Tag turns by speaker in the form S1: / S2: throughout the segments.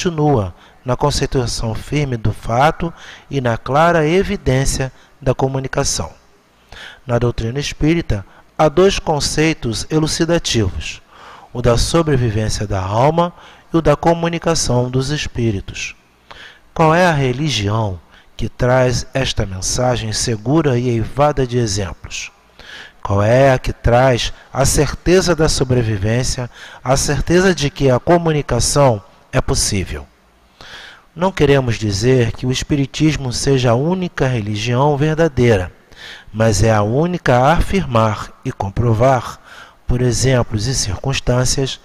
S1: continua na conceituação firme do fato e na clara evidência da comunicação. Na doutrina espírita, há dois conceitos elucidativos, o da sobrevivência da alma e o da comunicação dos espíritos. Qual é a religião que traz esta mensagem segura e eivada de exemplos? Qual é a que traz a certeza da sobrevivência, a certeza de que a comunicação é possível? Não queremos dizer que o Espiritismo seja a única religião verdadeira, mas é a única a afirmar e comprovar, por exemplos e circunstâncias,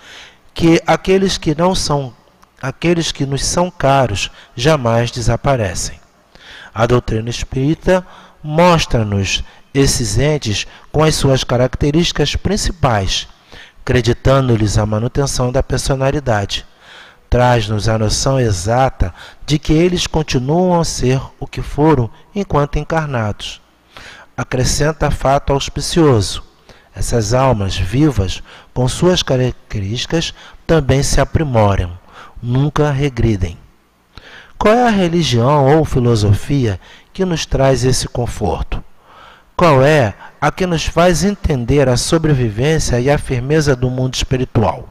S1: que aqueles que nos são caros jamais desaparecem. A doutrina espírita mostra-nos esses entes com as suas características principais, acreditando-lhes a manutenção da personalidade. Traz-nos a noção exata de que eles continuam a ser o que foram enquanto encarnados. Acrescenta fato auspicioso: essas almas vivas, com suas características, também se aprimoram, nunca regridem. Qual é a religião ou filosofia que nos traz esse conforto? Qual é a que nos faz entender a sobrevivência e a firmeza do mundo espiritual?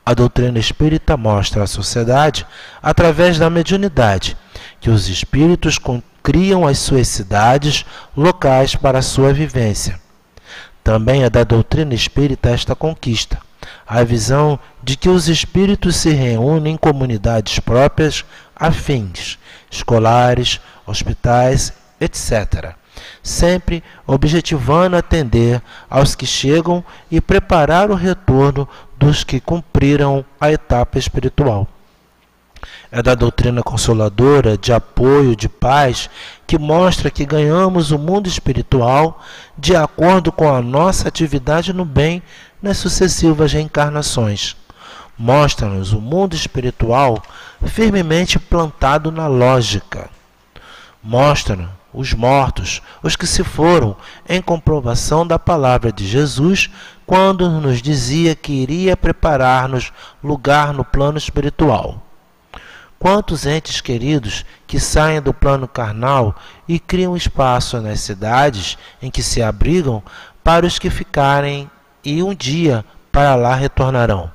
S1: A doutrina espírita mostra à sociedade, através da mediunidade, que os espíritos criam as suas cidades, locais para a sua vivência. Também é da doutrina espírita esta conquista, a visão de que os espíritos se reúnem em comunidades próprias a fins escolares, hospitais, etc., sempre objetivando atender aos que chegam e preparar o retorno dos que cumpriram a etapa espiritual. É da doutrina consoladora, de apoio, de paz, que mostra que ganhamos o mundo espiritual de acordo com a nossa atividade no bem nas sucessivas reencarnações. Mostra-nos o mundo espiritual firmemente plantado na lógica. Mostra-nos os mortos, os que se foram, em comprovação da palavra de Jesus, quando nos dizia que iria preparar-nos lugar no plano espiritual. Quantos entes queridos que saem do plano carnal e criam espaço nas cidades em que se abrigam para os que ficarem e um dia para lá retornarão.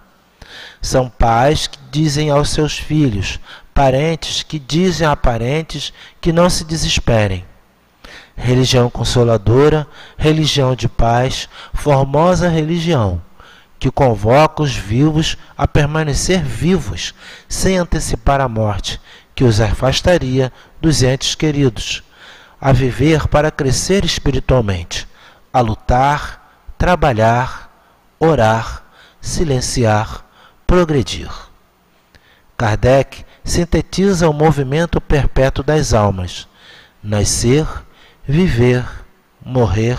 S1: São pais que dizem aos seus filhos, parentes que dizem a parentes que não se desesperem. Religião consoladora, religião de paz, formosa religião, que convoca os vivos a permanecer vivos, sem antecipar a morte, que os afastaria dos entes queridos, a viver para crescer espiritualmente, a lutar, trabalhar, orar, silenciar, progredir. Kardec sintetiza o movimento perpétuo das almas: nascer, viver, morrer,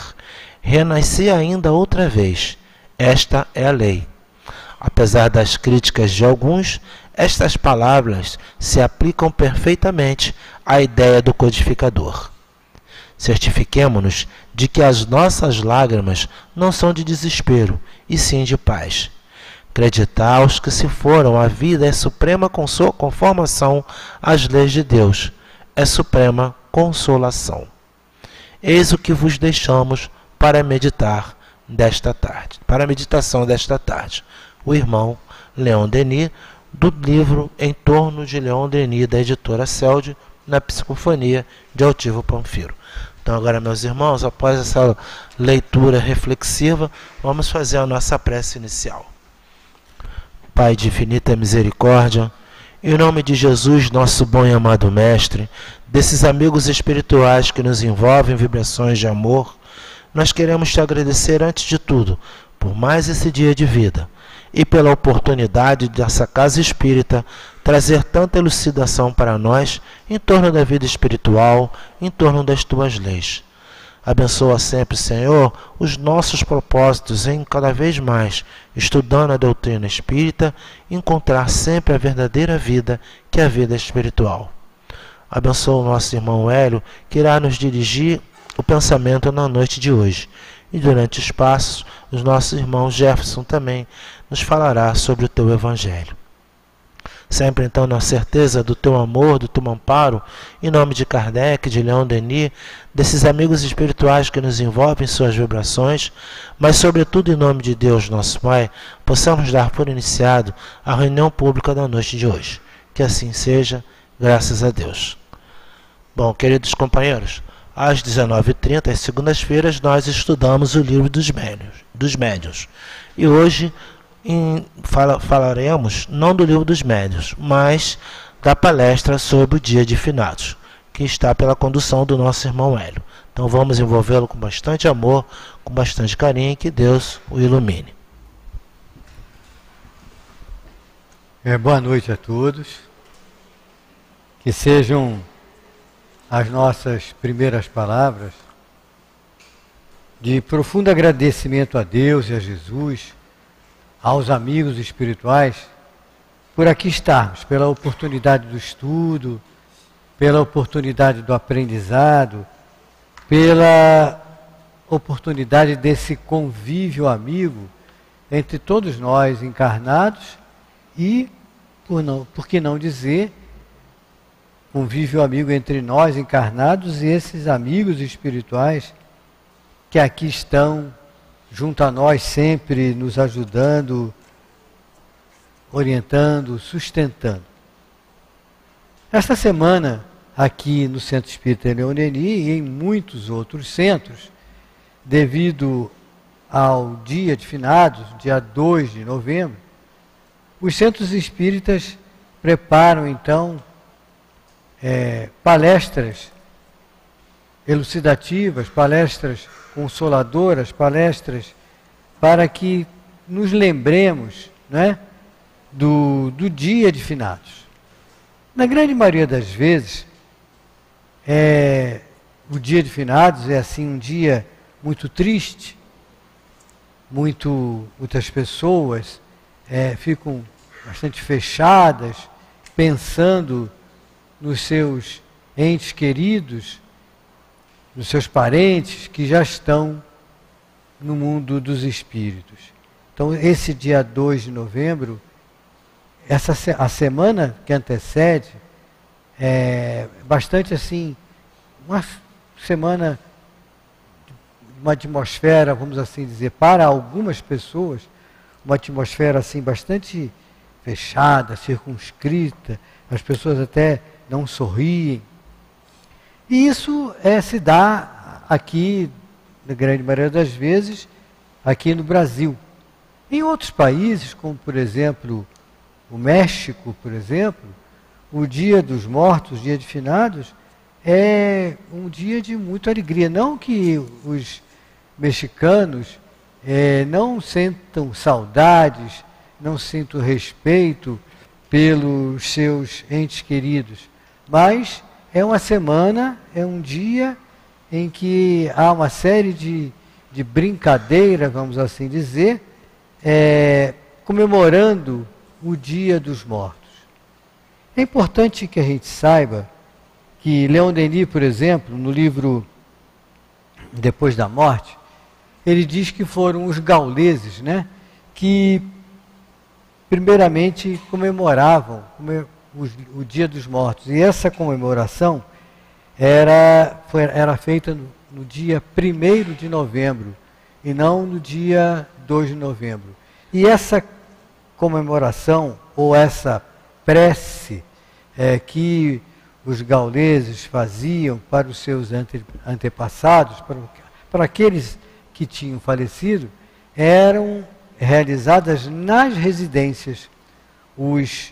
S1: renascer ainda outra vez. Esta é a lei. Apesar das críticas de alguns, estas palavras se aplicam perfeitamente à ideia do codificador. Certifiquemo-nos de que as nossas lágrimas não são de desespero, e sim de paz. Acreditar aos que se foram, a vida é suprema conformação às leis de Deus, é suprema consolação. Eis o que vos deixamos para meditar desta tarde, para a meditação desta tarde. O irmão Leon Denis, do livro Em Torno de Leon Denis, da editora Celde, na Psicofonia de Altivo Panfiro. Então agora, meus irmãos, após essa leitura reflexiva, vamos fazer a nossa prece inicial. Pai de infinita misericórdia, em nome de Jesus, nosso bom e amado Mestre, desses amigos espirituais que nos envolvem em vibrações de amor, nós queremos te agradecer antes de tudo por mais esse dia de vida e pela oportunidade dessa casa espírita trazer tanta elucidação para nós em torno da vida espiritual, em torno das tuas leis. Abençoa sempre, Senhor, os nossos propósitos em cada vez mais, estudando a doutrina espírita, encontrar sempre a verdadeira vida, que é a vida espiritual. Abençoa o nosso irmão Hélio, que irá nos dirigir o pensamento na noite de hoje. E durante os passos, os nossos irmãos Jefferson também nos falará sobre o teu Evangelho. sempre então na certeza do teu amor, do teu amparo, em nome de Kardec, de Leon Denis, desses amigos espirituais que nos envolvem em suas vibrações, mas sobretudo em nome de Deus, nosso Pai, possamos dar por iniciado a reunião pública da noite de hoje. Que assim seja, graças a Deus. Bom, queridos companheiros, às 19h30, às segundas-feiras, nós estudamos o livro dos médiuns. E hoje falaremos não do livro dos médiuns, mas da palestra sobre o dia de finados, que está pela condução do nosso irmão Hélio. Então vamos envolvê-lo com bastante amor, com bastante carinho, e que Deus o ilumine.
S2: Boa noite a todos. Que sejam as nossas primeiras palavras de profundo agradecimento a Deus e a Jesus, aos amigos espirituais, por aqui estarmos, pela oportunidade do estudo, pela oportunidade do aprendizado, pela oportunidade desse convívio amigo entre todos nós encarnados e, por que não dizer, convívio amigo entre nós encarnados e esses amigos espirituais que aqui estão junto a nós, sempre nos ajudando, orientando, sustentando. Esta semana, aqui no Centro Espírita Leon Denis e em muitos outros centros, devido ao dia de finados, dia 2 de novembro, os centros espíritas preparam então palestras elucidativas, palestras consoladoras, palestras para que nos lembremos, né, do dia de finados. Na grande maioria das vezes, o dia de finados é assim um dia muito triste, muitas pessoas ficam bastante fechadas, pensando nos seus entes queridos, nos seus parentes que já estão no mundo dos espíritos. Então, esse dia 2 de novembro, a semana que antecede, é bastante assim, uma semana, uma atmosfera, vamos assim dizer, para algumas pessoas, uma atmosfera assim bastante fechada, circunscrita, as pessoas até não sorriem. E isso se dá aqui, na grande maioria das vezes, aqui no Brasil. Em outros países, como por exemplo o México, por exemplo, o Dia dos Mortos, Dia de Finados, é um dia de muita alegria. Não que os mexicanos não sentam saudades, não sintam respeito pelos seus entes queridos, mas é uma semana, é um dia em que há uma série de brincadeiras, vamos assim dizer, comemorando o Dia dos Mortos. É importante que a gente saiba que Leon Denis, por exemplo, no livro Depois da Morte, ele diz que foram os gauleses, né, que primeiramente comemoravam o Dia dos Mortos. E essa comemoração era feita no dia 1º de novembro, e não no dia 2 de novembro. E essa comemoração, ou essa prece que os gauleses faziam para os seus antepassados, para aqueles que tinham falecido, eram realizadas nas residências. Os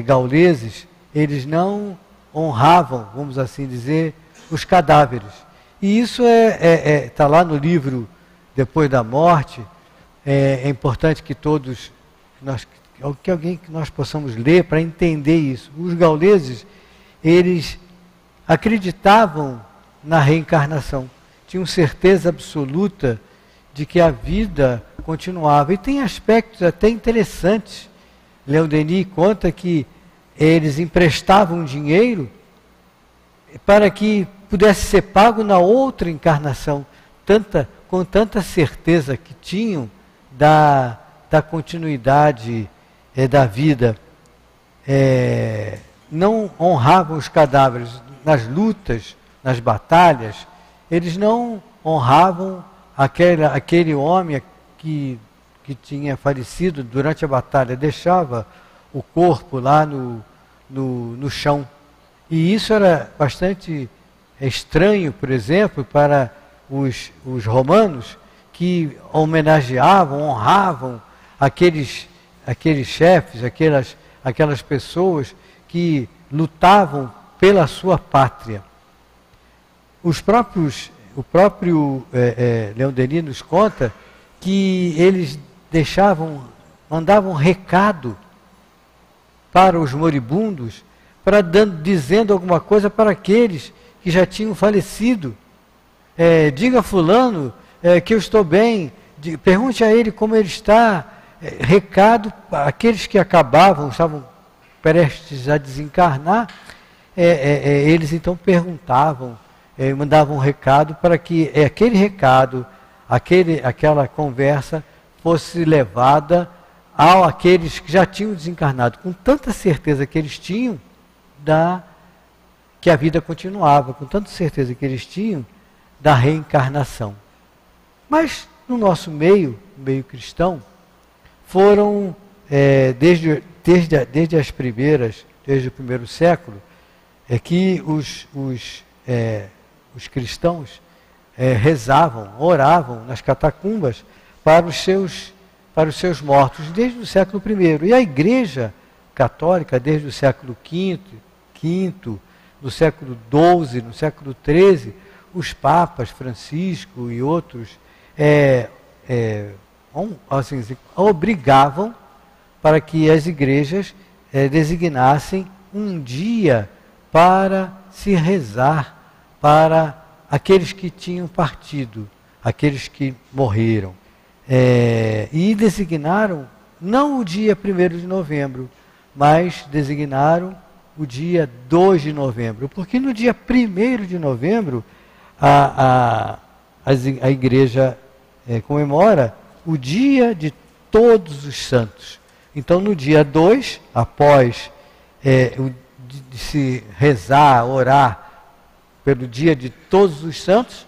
S2: gauleses, eles não honravam, vamos assim dizer, os cadáveres. E isso está lá no livro Depois da Morte. É importante que todos, que nós possamos ler para entender isso. Os gauleses, eles acreditavam na reencarnação, tinham certeza absoluta de que a vida continuava. E tem aspectos até interessantes. Leon Denis conta que eles emprestavam dinheiro para que pudesse ser pago na outra encarnação, com tanta certeza que tinham da continuidade da vida. não honravam os cadáveres nas lutas, nas batalhas, eles não honravam aquele homem que tinha falecido durante a batalha, deixava o corpo lá no chão. E isso era bastante estranho, por exemplo, para os romanos, que homenageavam, honravam aqueles chefes, aquelas pessoas que lutavam pela sua pátria. O próprio Leon Denis nos conta que eles mandavam recado para os moribundos, dizendo alguma coisa para aqueles que já tinham falecido. Diga a fulano que eu estou bem, pergunte a ele como ele está. Recado para aqueles que estavam prestes a desencarnar, eles então perguntavam, mandavam um recado para que aquele recado, aquela conversa fosse levada àqueles que já tinham desencarnado, com tanta certeza que eles tinham que a vida continuava, com tanta certeza que eles tinham da reencarnação. Mas no nosso meio cristão, foram, desde as primeiras, desde o primeiro século, que os cristãos rezavam, oravam nas catacumbas para os seus mortos, desde o século I. E a Igreja Católica, desde o século V, no século XII, no século XIII, os papas Francisco e outros obrigavam para que as igrejas designassem um dia para se rezar para aqueles que tinham partido, aqueles que morreram. E designaram não o dia 1º de novembro, mas designaram o dia 2 de novembro, porque no dia 1º de novembro a igreja comemora o dia de todos os santos. Então, no dia 2, após de se rezar, orar pelo dia de todos os santos,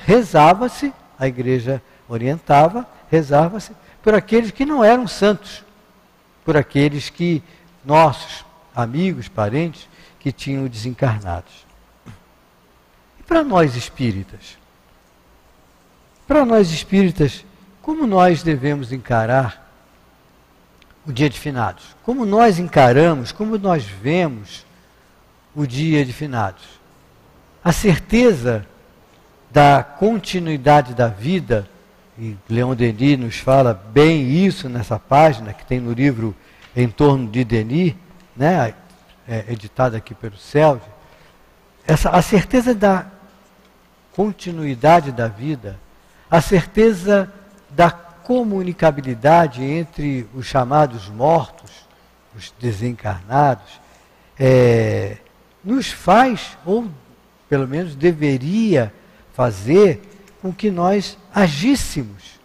S2: rezava-se, a igreja orientava, rezava-se por aqueles que não eram santos, por aqueles que, nossos amigos, parentes, que tinham desencarnados. E para nós espíritas? Para nós espíritas, como nós devemos encarar o dia de finados? Como nós encaramos, como nós vemos o dia de finados? A certeza da continuidade da vida, e Leon Denis nos fala bem isso nessa página que tem no livro Em Torno de Denis, né, editado aqui pelo Celso, a certeza da continuidade da vida, a certeza da comunicabilidade entre os chamados mortos, os desencarnados, nos faz, ou pelo menos deveria fazer, com que nós agíssemos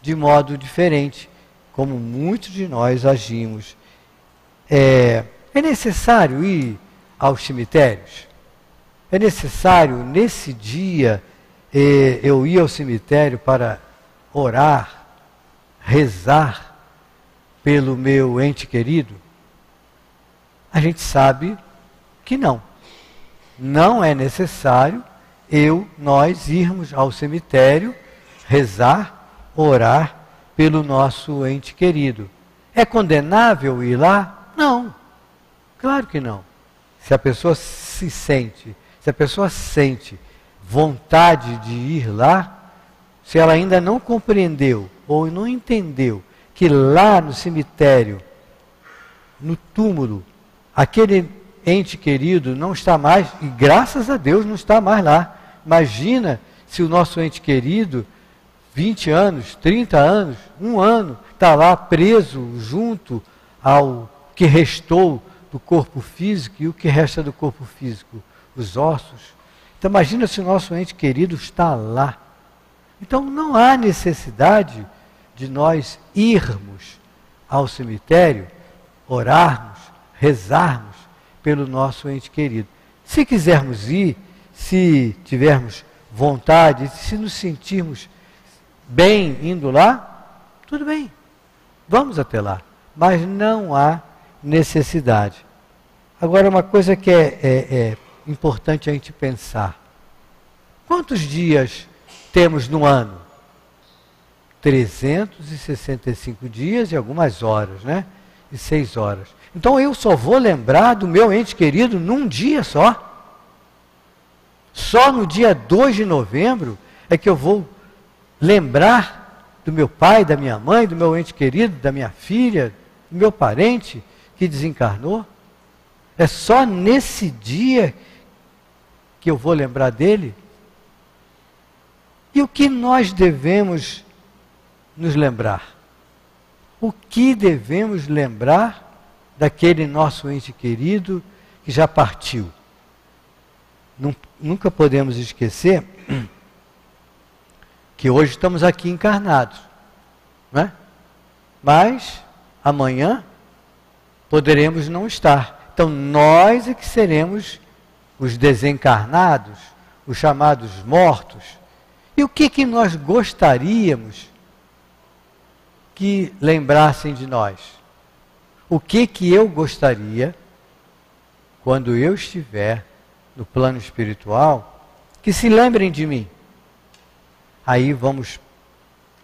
S2: de modo diferente, como muitos de nós agimos. É necessário ir aos cemitérios? É necessário, nesse dia, eu ir ao cemitério para orar, rezar pelo meu ente querido? A gente sabe que não. Não é necessário nós irmos ao cemitério, rezar, orar pelo nosso ente querido. É condenável ir lá? Não. Claro que não. Se a pessoa sente vontade de ir lá, se ela ainda não compreendeu ou não entendeu que lá no cemitério, no túmulo, aquele ente querido não está mais, e graças a Deus não está mais lá. Imagina se o nosso ente querido, 20 anos, 30 anos, 1 ano, está lá preso junto ao que restou do corpo físico. E o que resta do corpo físico? Os ossos. Então imagina se o nosso ente querido está lá. Então não há necessidade de nós irmos ao cemitério, orarmos, rezarmos pelo nosso ente querido. Se quisermos ir, se tivermos vontade, se nos sentirmos bem indo lá, tudo bem, vamos até lá. Mas não há necessidade. Agora, uma coisa que é importante a gente pensar. Quantos dias temos no ano? 365 dias e algumas horas, né? E 6 horas. Então eu só vou lembrar do meu ente querido num dia só. Só no dia 2 de novembro é que eu vou lembrar do meu pai, da minha mãe, do meu ente querido, da minha filha, do meu parente que desencarnou. É só nesse dia que eu vou lembrar dele. E o que nós devemos nos lembrar? O que devemos lembrar daquele nosso ente querido que já partiu? Nunca podemos esquecer que hoje estamos aqui encarnados, não é? Mas amanhã poderemos não estar. Então nós é que seremos os desencarnados, os chamados mortos. E o que nós gostaríamos que lembrassem de nós? O que eu gostaria, quando eu estiver no plano espiritual, que se lembrem de mim? Aí vamos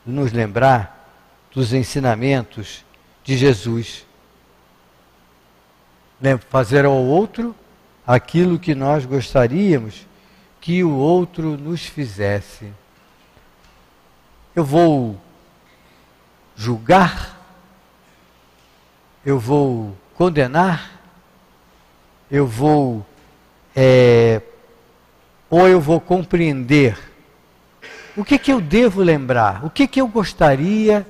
S2: nos lembrar dos ensinamentos de Jesus. Fazer ao outro aquilo que nós gostaríamos que o outro nos fizesse. Eu vou julgar? Eu vou condenar? Eu vou ou eu vou compreender? O que eu devo lembrar? O que eu gostaria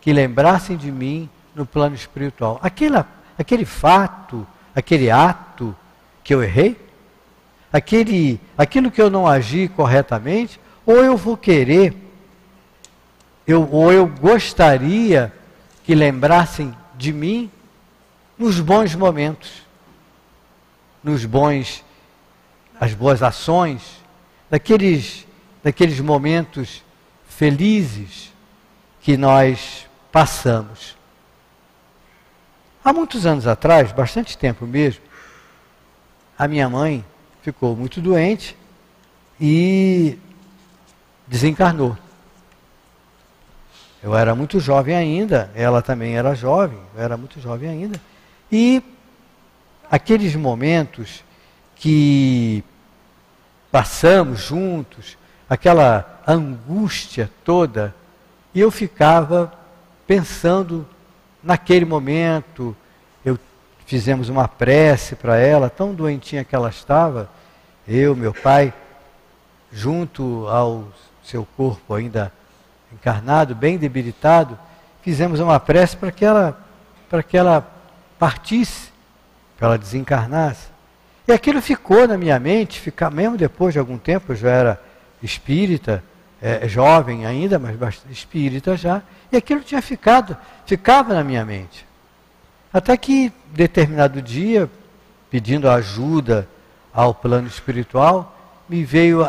S2: que lembrassem de mim no plano espiritual? Aquele fato, aquele ato que eu errei? Aquilo que eu não agi corretamente? Ou eu vou querer, ou eu gostaria que lembrassem de mim nos bons momentos, as boas ações, daqueles momentos felizes que nós passamos. Há muitos anos atrás, bastante tempo mesmo, a minha mãe ficou muito doente e desencarnou. Eu era muito jovem ainda, ela também era jovem, eu era muito jovem ainda. E aqueles momentos que passamos juntos, aquela angústia toda, e eu ficava pensando naquele momento. Fizemos uma prece para ela, tão doentinha que ela estava, eu, meu pai, junto ao seu corpo ainda encarnado, bem debilitado, fizemos uma prece para que ela partisse, para ela desencarnasse. E aquilo ficou na minha mente, mesmo depois de algum tempo, eu já era espírita, jovem ainda, mas bastante espírita já, e aquilo ficava na minha mente. Até que, determinado dia, pedindo ajuda ao plano espiritual, me veio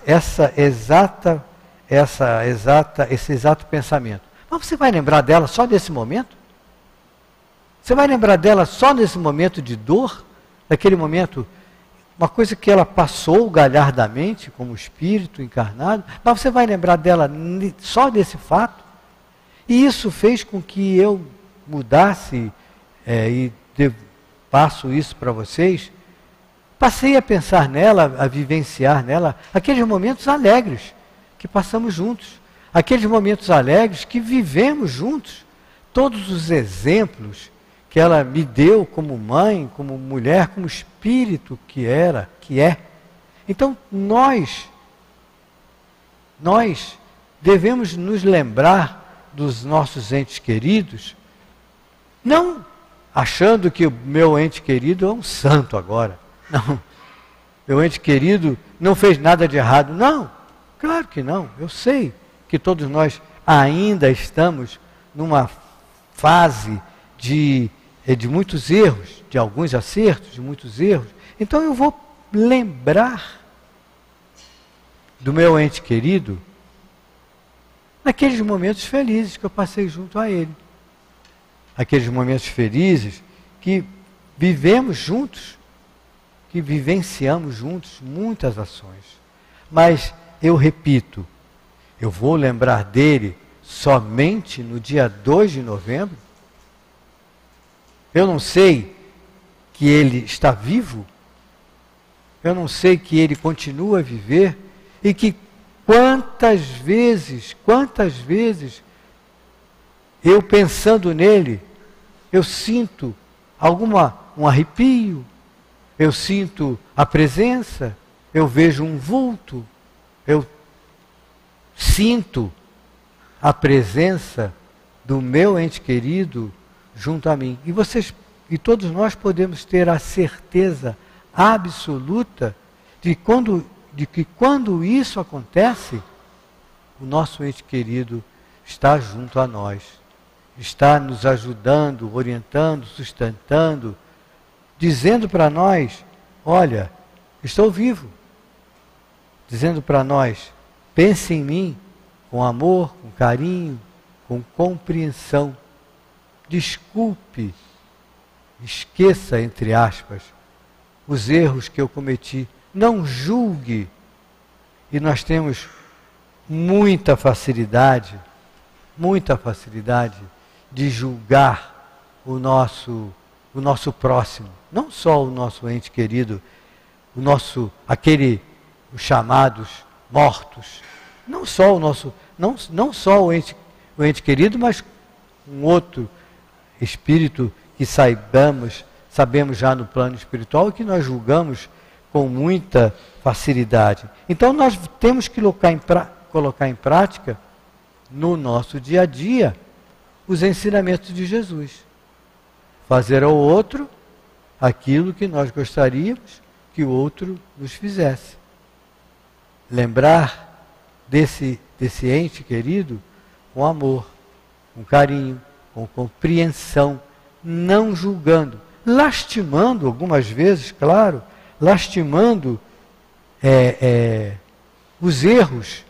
S2: esse exato pensamento. Mas você vai lembrar dela só nesse momento? Você vai lembrar dela só nesse momento de dor? Naquele momento, uma coisa que ela passou galhardamente, como espírito encarnado, mas você vai lembrar dela só desse fato? E isso fez com que eu mudasse, passo isso para vocês, passei a pensar nela, a vivenciar nela, aqueles momentos alegres que passamos juntos, aqueles momentos alegres que vivemos juntos, todos os exemplos que ela me deu como mãe, como mulher, como espírito que é. Então nós devemos nos lembrar dos nossos entes queridos, não achando que o meu ente querido é um santo agora. Não. Meu ente querido não fez nada de errado. Não. Claro que não. Eu sei que todos nós ainda estamos numa fase de de muitos erros, de alguns acertos, de muitos erros. Então eu vou lembrar do meu ente querido naqueles momentos felizes que eu passei junto a ele. Aqueles momentos felizes que vivemos juntos, que vivenciamos juntos muitas ações. Mas eu repito, eu vou lembrar dele somente no dia 2 de novembro? Eu não sei que ele está vivo? Eu não sei que ele continua a viver? E que quantas vezes eu pensando nele, eu sinto um arrepio, eu sinto a presença, eu vejo um vulto, eu sinto a presença do meu ente querido junto a mim. E todos nós podemos ter a certeza absoluta de que quando isso acontece, o nosso ente querido está junto a nós, está nos ajudando, orientando, sustentando, dizendo para nós, olha, estou vivo. Dizendo para nós, pense em mim com amor, com carinho, com compreensão. Desculpe, esqueça, entre aspas, os erros que eu cometi. Não julgue. E nós temos muita facilidade de julgar o nosso próximo. Não só o nosso ente querido, os chamados mortos. Não só o ente querido, mas um outro espírito que sabemos já no plano espiritual e que nós julgamos com muita facilidade. Então nós temos que colocar em prática no nosso dia a dia os ensinamentos de Jesus. Fazer ao outro aquilo que nós gostaríamos que o outro nos fizesse. Lembrar desse ente querido com amor, com carinho, com compreensão, não julgando, lastimando algumas vezes, claro, lastimando os erros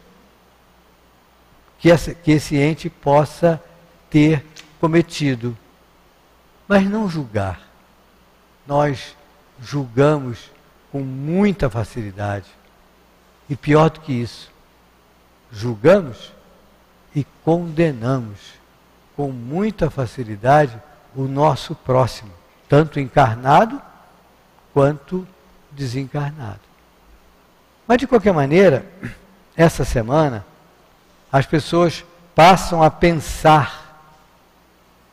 S2: que esse ente possa ter cometido. Mas não julgar. Nós julgamos com muita facilidade. E pior do que isso, julgamos e condenamos com muita facilidade o nosso próximo, tanto encarnado quanto desencarnado. Mas de qualquer maneira, essa semana, as pessoas passam a pensar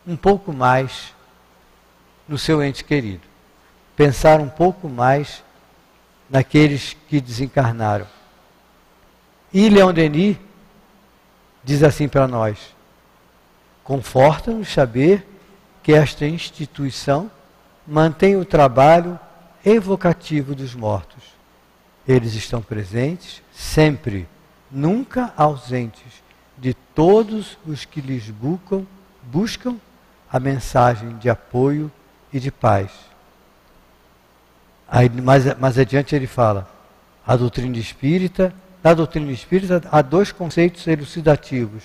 S2: um pouco mais no seu ente querido. Pensar um pouco mais naqueles que desencarnaram. E Leon Denis diz assim para nós: conforta-nos saber que esta instituição mantém o trabalho evocativo dos mortos. Eles estão presentes sempre, nunca ausentes de todos os que lhes buscam a mensagem de apoio e de paz. Aí, mais adiante ele fala, na doutrina espírita há dois conceitos elucidativos,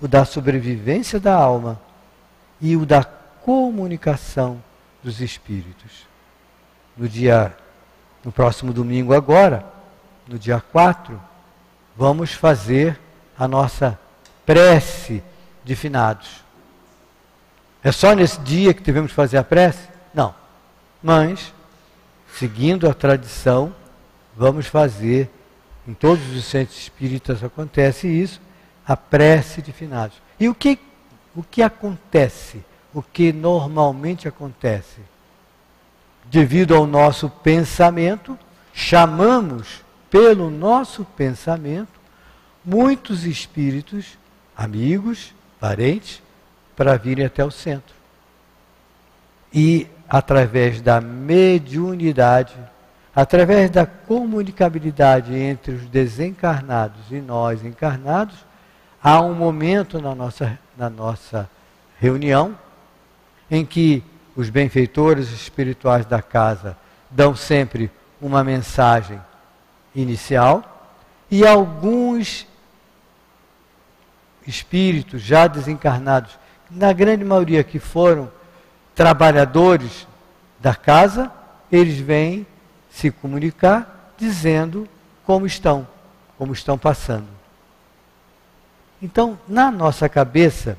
S2: o da sobrevivência da alma e o da comunicação dos espíritos. No próximo domingo agora, no dia 4, vamos fazer a nossa prece de finados. É só nesse dia que devemos fazer a prece? Não. Mas, seguindo a tradição, vamos fazer, em todos os centros espíritas acontece isso, a prece de finados. E o que acontece? O que normalmente acontece? Devido ao nosso pensamento, chamamos pelo nosso pensamento muitos espíritos, amigos, parentes, para virem até o centro. E através da mediunidade, através da comunicabilidade entre os desencarnados e nós encarnados, há um momento na nossa reunião em que os benfeitores espirituais da casa dão sempre uma mensagem inicial e alguns espíritos já desencarnados, na grande maioria que foram trabalhadores da casa, eles vêm se comunicar dizendo como estão passando. Então, na nossa cabeça,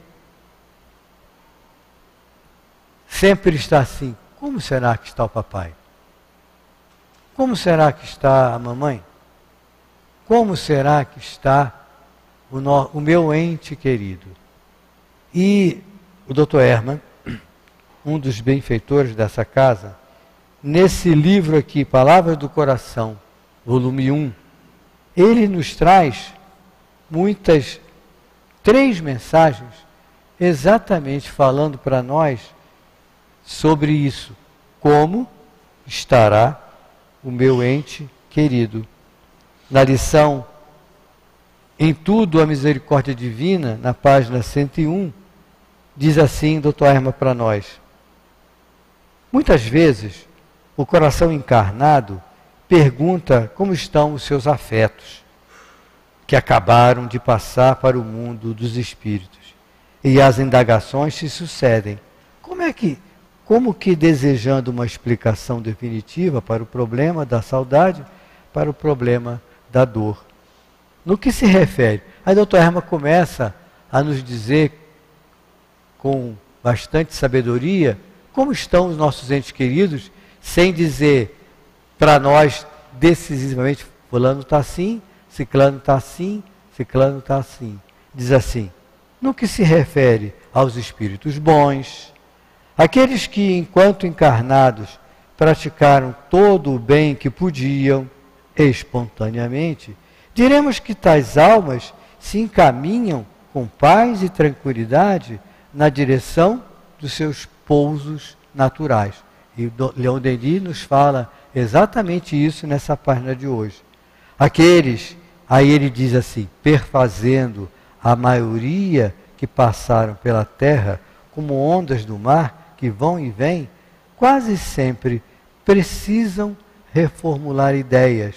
S2: sempre está assim: como será que está o papai? Como será que está a mamãe? Como será que está o meu ente querido? E o Dr. Hermann, um dos benfeitores dessa casa, nesse livro aqui, Palavras do Coração, volume 1, ele nos traz três mensagens, exatamente falando para nós sobre isso. Como estará o meu ente querido? Na lição Em Tudo a Misericórdia Divina, na página 101, diz assim Dr. Hermann para nós: muitas vezes o coração encarnado pergunta como estão os seus afetos, que acabaram de passar para o mundo dos espíritos. E as indagações se sucedem. Como que desejando uma explicação definitiva para o problema da saudade, para o problema da dor. No que se refere? Aí o Dr. Hermann começa a nos dizer, com bastante sabedoria, como estão os nossos entes queridos, sem dizer para nós decisivamente: fulano está assim, ciclano está assim, ciclano está assim. Diz assim: no que se refere aos espíritos bons, aqueles que, enquanto encarnados, praticaram todo o bem que podiam, espontaneamente, diremos que tais almas se encaminham com paz e tranquilidade na direção dos seus pousos naturais. E Leon Denis nos fala exatamente isso nessa página de hoje. Aqueles, aí ele diz assim: perfazendo a maioria que passaram pela terra como ondas do mar que vão e vêm, quase sempre precisam reformular ideias,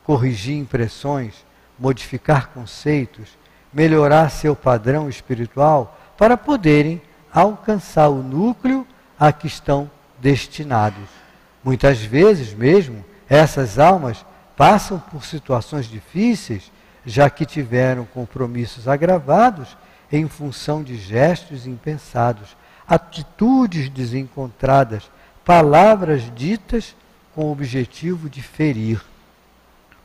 S2: corrigir impressões, modificar conceitos, melhorar seu padrão espiritual para poderem alcançar o núcleo a que estão destinados. Muitas vezes mesmo, essas almas passam por situações difíceis, já que tiveram compromissos agravados em função de gestos impensados, atitudes desencontradas, palavras ditas com o objetivo de ferir.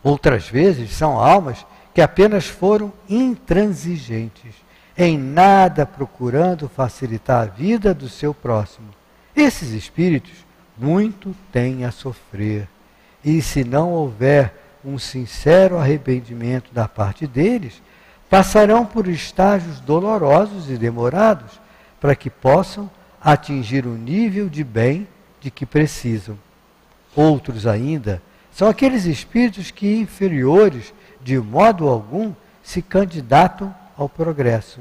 S2: Outras vezes são almas que apenas foram intransigentes, em nada procurando facilitar a vida do seu próximo. Esses espíritos muito têm a sofrer, e se não houver um sincero arrependimento da parte deles, passarão por estágios dolorosos e demorados para que possam atingir o nível de bem de que precisam. Outros ainda são aqueles espíritos que, inferiores de modo algum, se candidatam ao progresso.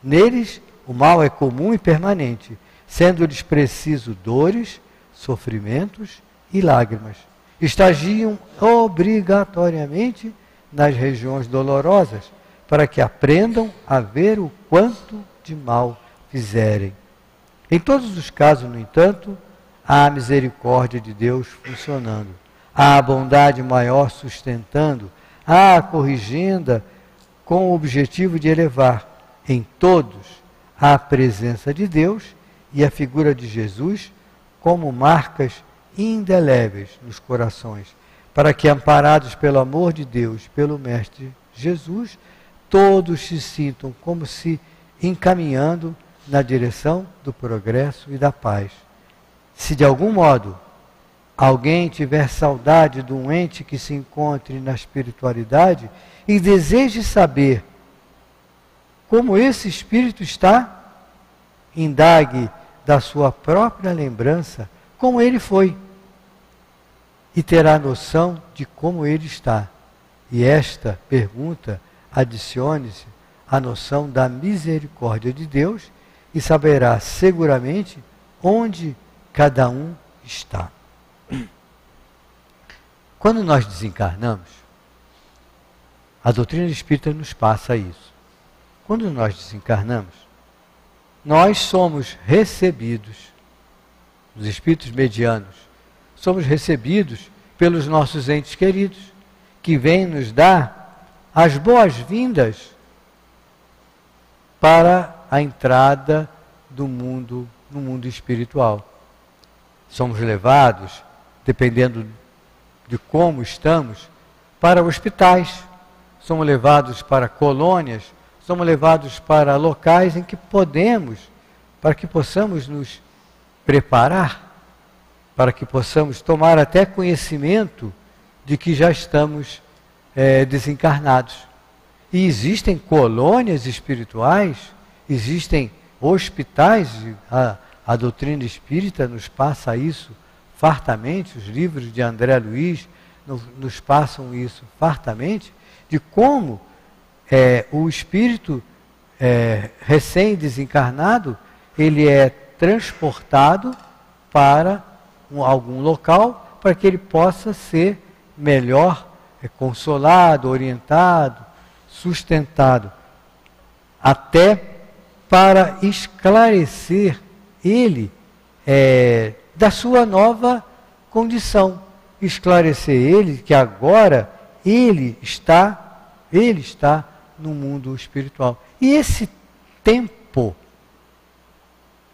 S2: Neles, o mal é comum e permanente, sendo-lhes preciso dores, sofrimentos e lágrimas. Estagiam obrigatoriamente nas regiões dolorosas, para que aprendam a ver o quanto de mal fizerem. Em todos os casos, no entanto, há a misericórdia de Deus funcionando, há a bondade maior sustentando, há a corrigenda com o objetivo de elevar em todos a presença de Deus e a figura de Jesus como marcas indeléveis nos corações, para que, amparados pelo amor de Deus, pelo Mestre Jesus, todos se sintam como se encaminhando na direção do progresso e da paz. Se de algum modo alguém tiver saudade de um ente que se encontre na espiritualidade e deseje saber como esse espírito está, indague da sua própria lembrança como ele foi e terá noção de como ele está. E esta pergunta adicione-se à noção da misericórdia de Deus e saberá seguramente onde cada um está. Quando nós desencarnamos, a doutrina espírita nos passa isso. Quando nós desencarnamos, nós somos recebidos, os espíritos medianos, somos recebidos pelos nossos entes queridos, que vêm nos dar as boas-vindas para a entrada do mundo, no mundo espiritual. Somos levados, dependendo de como estamos, para hospitais, somos levados para colônias, somos levados para locais em que podemos, para que possamos nos preparar, para que possamos tomar até conhecimento de que já estamos desencarnados. E existem colônias espirituais, existem hospitais, a doutrina espírita nos passa isso fartamente, os livros de André Luiz nos passam isso fartamente, de como o espírito recém-desencarnado, ele é transportado para algum local para que ele possa ser melhor consolado, orientado, sustentado, até para esclarecer ele da sua nova condição, esclarecer ele que agora ele está no mundo espiritual. E esse tempo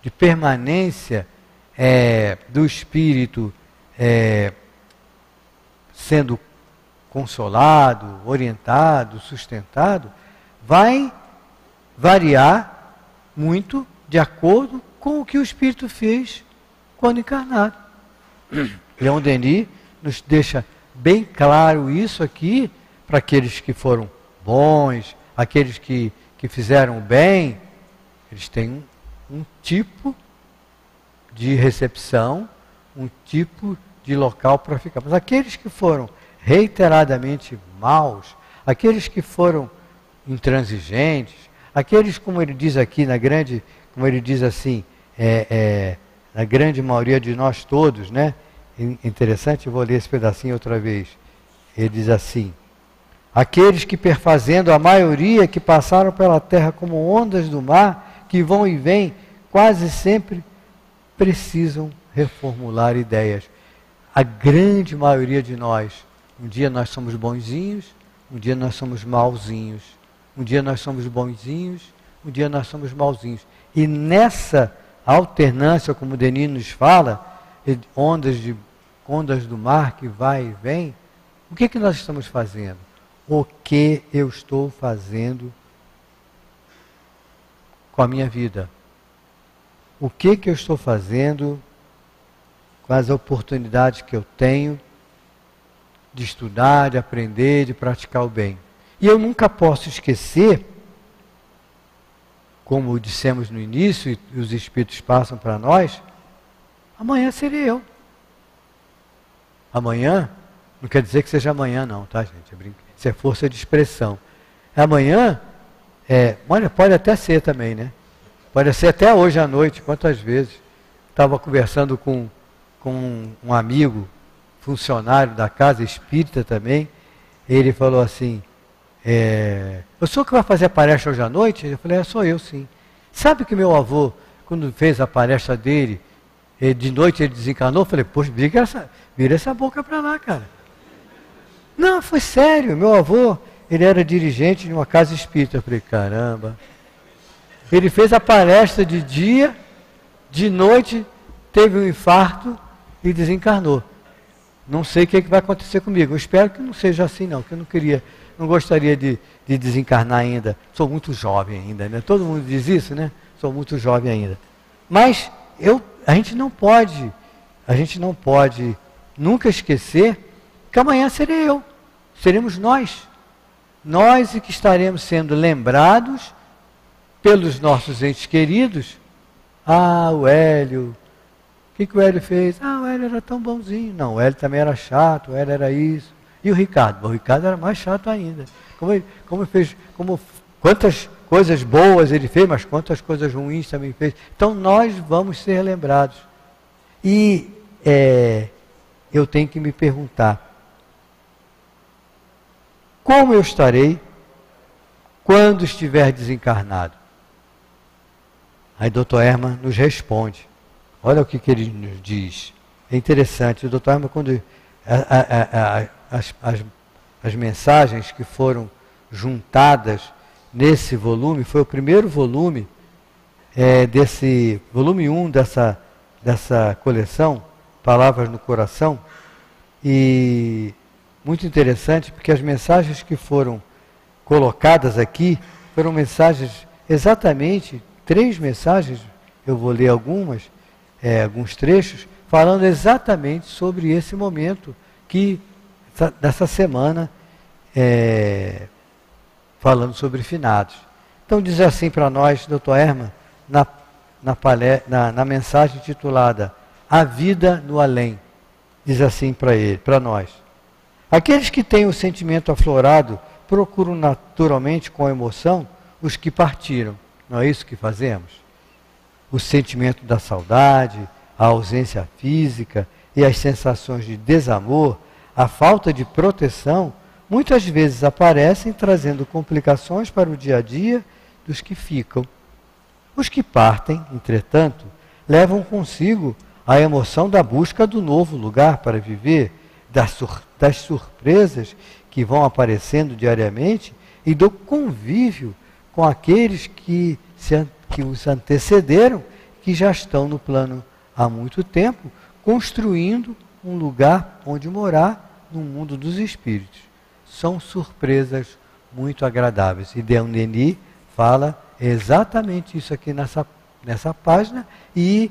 S2: de permanência do espírito sendo consolado, orientado, sustentado, vai variar muito de acordo com o que o espírito fez quando encarnado. Leon Denis nos deixa bem claro isso aqui, para aqueles que foram bons, aqueles que fizeram bem, eles têm um tipo de recepção, um tipo de local para ficar. Mas aqueles que foram reiteradamente maus, aqueles que foram intransigentes, aqueles, como ele diz aqui, como ele diz assim, na grande maioria de nós todos, né? Interessante, eu vou ler esse pedacinho outra vez. Ele diz assim: aqueles que, perfazendo a maioria que passaram pela terra como ondas do mar, que vão e vêm, quase sempre precisam reformular ideias. A grande maioria de nós, um dia nós somos bonzinhos, um dia nós somos mauzinhos. Um dia nós somos bonzinhos, um dia nós somos mauzinhos. E nessa alternância, como o Denis nos fala, ondas do mar que vai e vem, o que nós estamos fazendo? O que eu estou fazendo com a minha vida? O que eu estou fazendo com as oportunidades que eu tenho de estudar, de aprender, de praticar o bem? E eu nunca posso esquecer, como dissemos no início, e os Espíritos passam para nós, amanhã serei eu. Amanhã, não quer dizer que seja amanhã não, tá, gente? Isso é força de expressão. Amanhã, pode até ser também, né? Pode ser até hoje à noite, quantas vezes. Estava conversando com um amigo, funcionário da casa espírita também, ele falou assim, o senhor que vai fazer a palestra hoje à noite? Eu falei, sou eu sim. Sabe que meu avô, quando fez a palestra dele, de noite ele desencarnou? Eu falei, poxa, vira essa boca para lá, cara. Não, foi sério, meu avô, ele era dirigente de uma casa espírita. Eu falei, caramba. Ele fez a palestra de dia, de noite, teve um infarto e desencarnou. Não sei o que vai acontecer comigo. Eu espero que não seja assim não, que eu não gostaria de desencarnar ainda. Sou muito jovem ainda, né? Todo mundo diz isso, né? Sou muito jovem ainda. Mas a gente não pode nunca esquecer que amanhã serei eu. Seremos nós. Nós que estaremos sendo lembrados pelos nossos entes queridos. Ah, o Hélio. O que o Hélio fez? Ah, o Hélio era tão bonzinho. Não, o Hélio também era chato, o Hélio era isso. E o Ricardo? Bom, o Ricardo era mais chato ainda. Quantas coisas boas ele fez, mas quantas coisas ruins também fez. Então nós vamos ser lembrados. E eu tenho que me perguntar, como eu estarei quando estiver desencarnado? Aí Dr. Hermann nos responde. Olha o que ele nos diz. É interessante. O Dr. Hermann, quando as mensagens que foram juntadas nesse volume, foi o primeiro volume, desse volume 1 dessa coleção, Palavras no Coração. E muito interessante, porque as mensagens que foram colocadas aqui foram mensagens, exatamente 3 mensagens, eu vou ler alguns trechos, falando exatamente sobre esse momento dessa semana, falando sobre finados. Então diz assim para nós, Dr. Hermann, na mensagem titulada A Vida no Além, diz assim para nós: aqueles que têm o sentimento aflorado procuram naturalmente com emoção os que partiram. Não é isso que fazemos? O sentimento da saudade, a ausência física e as sensações de desamor, a falta de proteção, muitas vezes aparecem trazendo complicações para o dia a dia dos que ficam. Os que partem, entretanto, levam consigo a emoção da busca do novo lugar para viver, das surpresas que vão aparecendo diariamente e do convívio com aqueles que os antecederam, que já estão no plano há muito tempo, construindo um lugar onde morar no mundo dos espíritos. São surpresas muito agradáveis. E Leon Denis fala exatamente isso aqui nessa página, e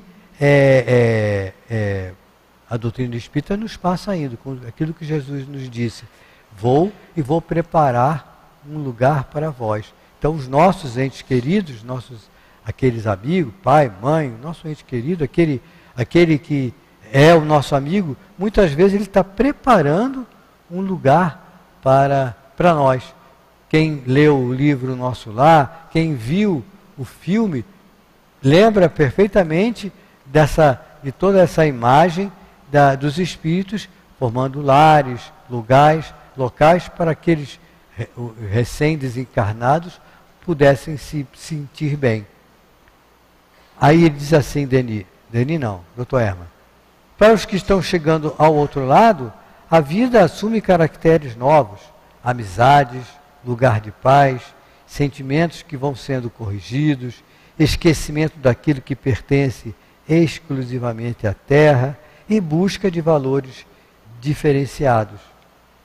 S2: a doutrina espírita nos passa ainda, com aquilo que Jesus nos disse: vou preparar um lugar para vós. Então os nossos entes queridos, aqueles amigos, pai, mãe, o nosso ente querido, aquele que é o nosso amigo, muitas vezes ele está preparando um lugar para nós. Quem leu o livro Nosso Lar, quem viu o filme, lembra perfeitamente de toda essa imagem dos espíritos formando lares, locais para aqueles recém-desencarnados pudessem se sentir bem. Aí ele diz assim, Denis não, Dr. Hermann: para os que estão chegando ao outro lado, a vida assume caracteres novos, amizades, lugar de paz, sentimentos que vão sendo corrigidos, esquecimento daquilo que pertence exclusivamente à terra e busca de valores diferenciados.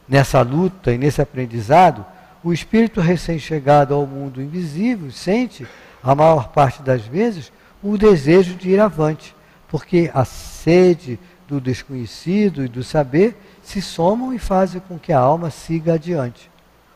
S2: Nessa luta e nesse aprendizado, o espírito recém-chegado ao mundo invisível sente, a maior parte das vezes, o desejo de ir avante, porque a sede do desconhecido e do saber se somam e fazem com que a alma siga adiante.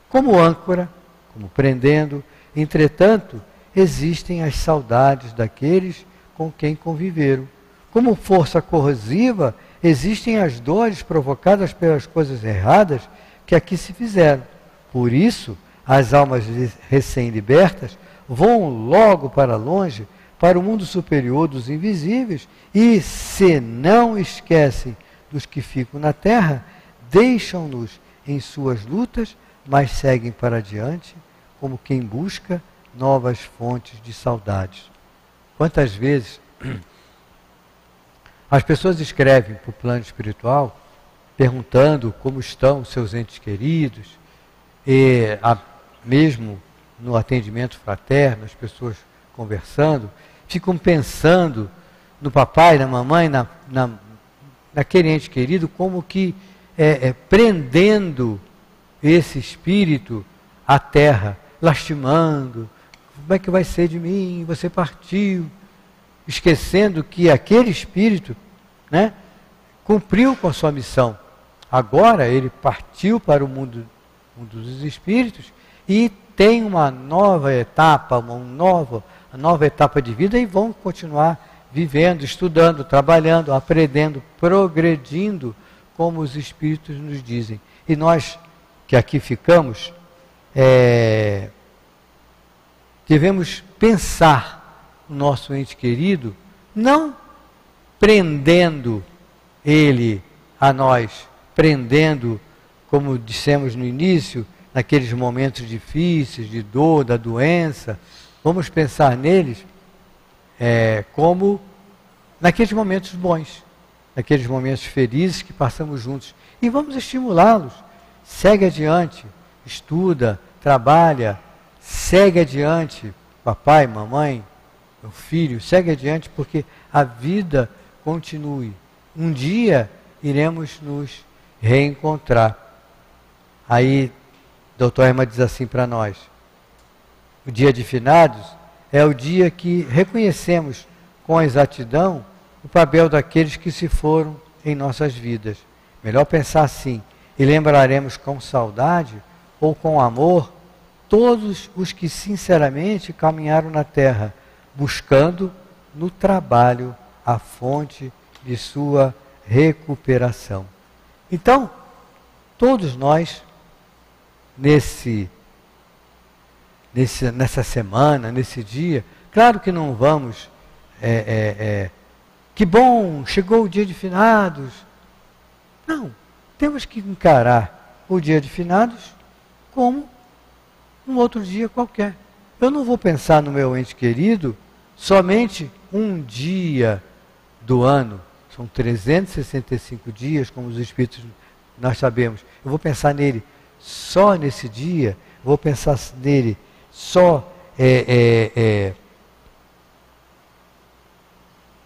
S2: Como âncora, como prendendo, entretanto, existem as saudades daqueles com quem conviveram. Como força corrosiva, existem as dores provocadas pelas coisas erradas que aqui se fizeram. Por isso, as almas recém-libertas vão logo para longe, para o mundo superior dos invisíveis, e, se não esquecem dos que ficam na terra, deixam-nos em suas lutas, mas seguem para adiante, como quem busca novas fontes de saudades. Quantas vezes as pessoas escrevem para o plano espiritual, perguntando como estão os seus entes queridos, e mesmo no atendimento fraterno, as pessoas conversando, ficam pensando no papai, na mamãe, naquele ente querido, como que prendendo esse espírito à terra, lastimando. Como é que vai ser de mim? Você partiu. Esquecendo que aquele espírito, cumpriu com a sua missão. Agora ele partiu para o mundo dos espíritos e tem uma nova etapa, uma nova etapa de vida, e vão continuar vivendo, estudando, trabalhando, aprendendo, progredindo, como os espíritos nos dizem. E nós que aqui ficamos, devemos pensar no nosso ente querido, não prendendo ele a nós, prendendo, como dissemos no início, naqueles momentos difíceis, de dor, da doença. Vamos pensar neles como naqueles momentos bons, naqueles momentos felizes que passamos juntos. E vamos estimulá-los. Segue adiante, estuda, trabalha, segue adiante, papai, mamãe, meu filho, segue adiante, porque a vida continue. Um dia iremos nos reencontrar. Aí, Dr. Erma diz assim para nós: o dia de finados é o dia que reconhecemos com exatidão o papel daqueles que se foram em nossas vidas. Melhor pensar assim: e lembraremos com saudade ou com amor todos os que sinceramente caminharam na terra, buscando no trabalho a fonte de sua recuperação. Então, todos nós, nessa semana, nesse dia, claro que não vamos, que bom, chegou o dia de finados. Não, temos que encarar o dia de finados como um outro dia qualquer. Eu não vou pensar no meu ente querido somente um dia do ano. São 365 dias, como os Espíritos nós sabemos. Eu vou pensar nele só nesse dia, vou pensar nele só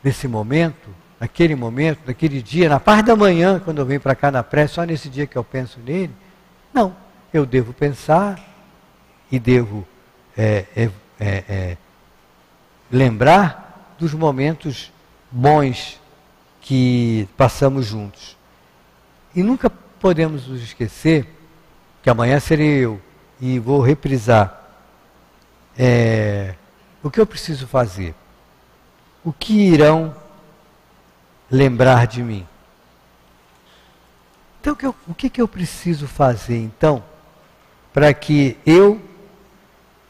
S2: nesse momento, naquele dia, na parte da manhã, quando eu venho para cá na prece, só nesse dia que eu penso nele. Não, eu devo pensar e devo lembrar dos momentos bons que passamos juntos. E nunca podemos nos esquecer que amanhã serei eu e vou reprisar o que eu preciso fazer. O que irão lembrar de mim? Então, o que eu preciso fazer, então, para que eu,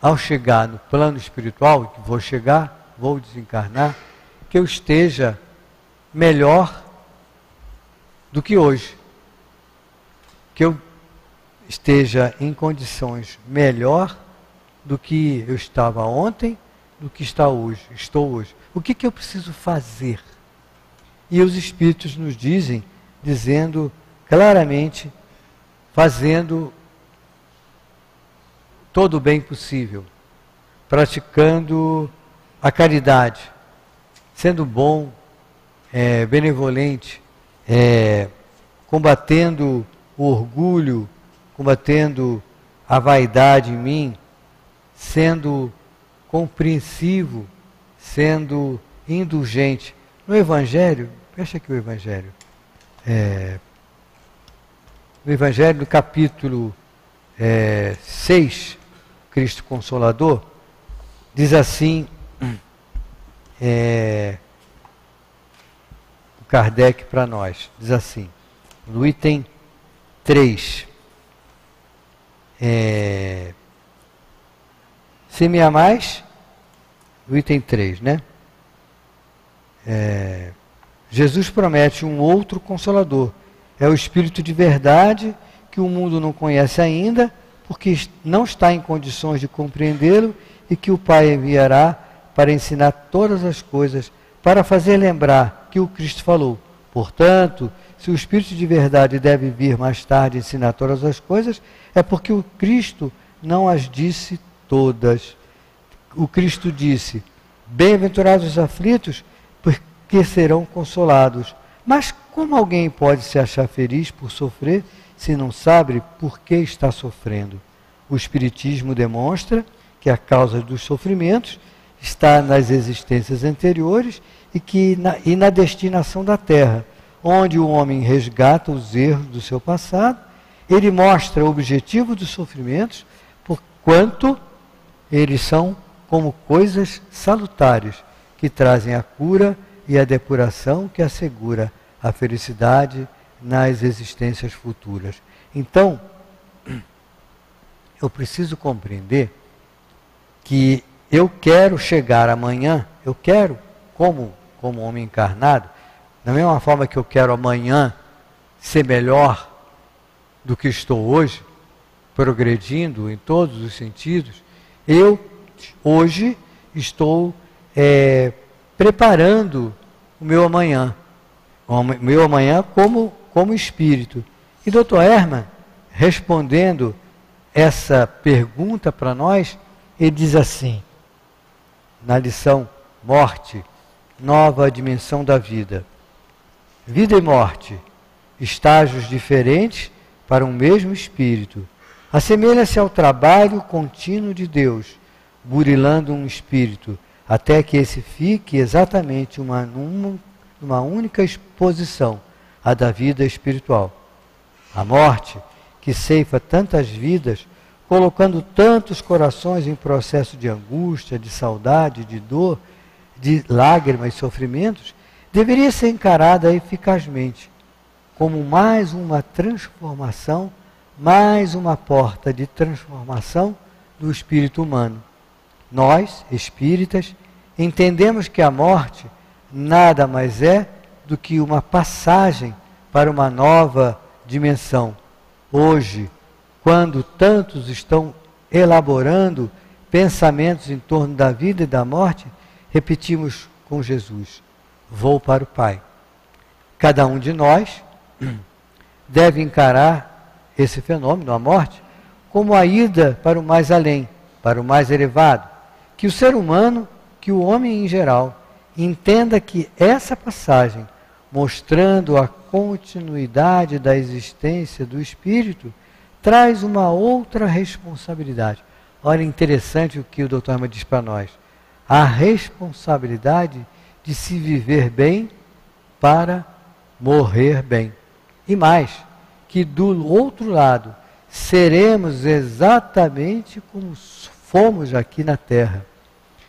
S2: ao chegar no plano espiritual, que vou desencarnar, que eu esteja melhor do que hoje. Que eu esteja em condições melhor do que eu estava ontem, do que estou hoje. O que eu preciso fazer? E os Espíritos nos dizendo claramente, fazendo todo o bem possível, praticando a caridade, sendo bom, benevolente, combatendo o orgulho, combatendo a vaidade em mim, sendo compreensivo, sendo indulgente. No Evangelho, fecha aqui o Evangelho. No Evangelho, no capítulo 6, Cristo Consolador, diz assim, o Kardec para nós, diz assim, no item 3, se me amais, no item 3, né? Jesus promete um outro Consolador. É o Espírito de verdade que o mundo não conhece ainda, porque não está em condições de compreendê-lo e que o Pai enviará para ensinar todas as coisas, para fazer lembrar que o Cristo falou. Portanto, se o Espírito de verdade deve vir mais tarde ensinar todas as coisas, é porque o Cristo não as disse todas. O Cristo disse, bem-aventurados os aflitos, porque serão consolados. Mas como alguém pode se achar feliz por sofrer, se não sabe por que está sofrendo? O Espiritismo demonstra que a causa dos sofrimentos está nas existências anteriores e na destinação da Terra, onde o homem resgata os erros do seu passado. Ele mostra o objetivo dos sofrimentos, porquanto eles são como coisas salutares, que trazem a cura e a depuração que assegura a felicidade nas existências futuras. Então, eu preciso compreender que eu quero chegar amanhã, eu quero, como homem encarnado, Da mesma forma que eu quero amanhã ser melhor do que estou hoje, progredindo em todos os sentidos, eu hoje estou preparando o meu amanhã como espírito. E Dr. Hermann, respondendo essa pergunta para nós, ele diz assim, na lição Morte, nova dimensão da vida. Vida e morte, estágios diferentes para um mesmo espírito. Assemelha-se ao trabalho contínuo de Deus, burilando um espírito, até que esse fique exatamente uma única exposição, a da vida espiritual. A morte, que ceifa tantas vidas, colocando tantos corações em processo de angústia, de saudade, de dor, de lágrimas e sofrimentos, deveria ser encarada eficazmente como mais uma transformação, mais uma porta de transformação do espírito humano. Nós, espíritas, entendemos que a morte nada mais é do que uma passagem para uma nova dimensão. Hoje, quando tantos estão elaborando pensamentos em torno da vida e da morte, repetimos com Jesus: vou para o Pai. Cada um de nós deve encarar esse fenômeno, a morte, como a ida para o mais além, para o mais elevado. Que o ser humano, que o homem em geral, entenda que essa passagem, mostrando a continuidade da existência do espírito, traz uma outra responsabilidade. Olha, interessante o que o Dr. Hermann diz para nós. A responsabilidade de se viver bem para morrer bem. E mais, que do outro lado, seremos exatamente como fomos aqui na Terra.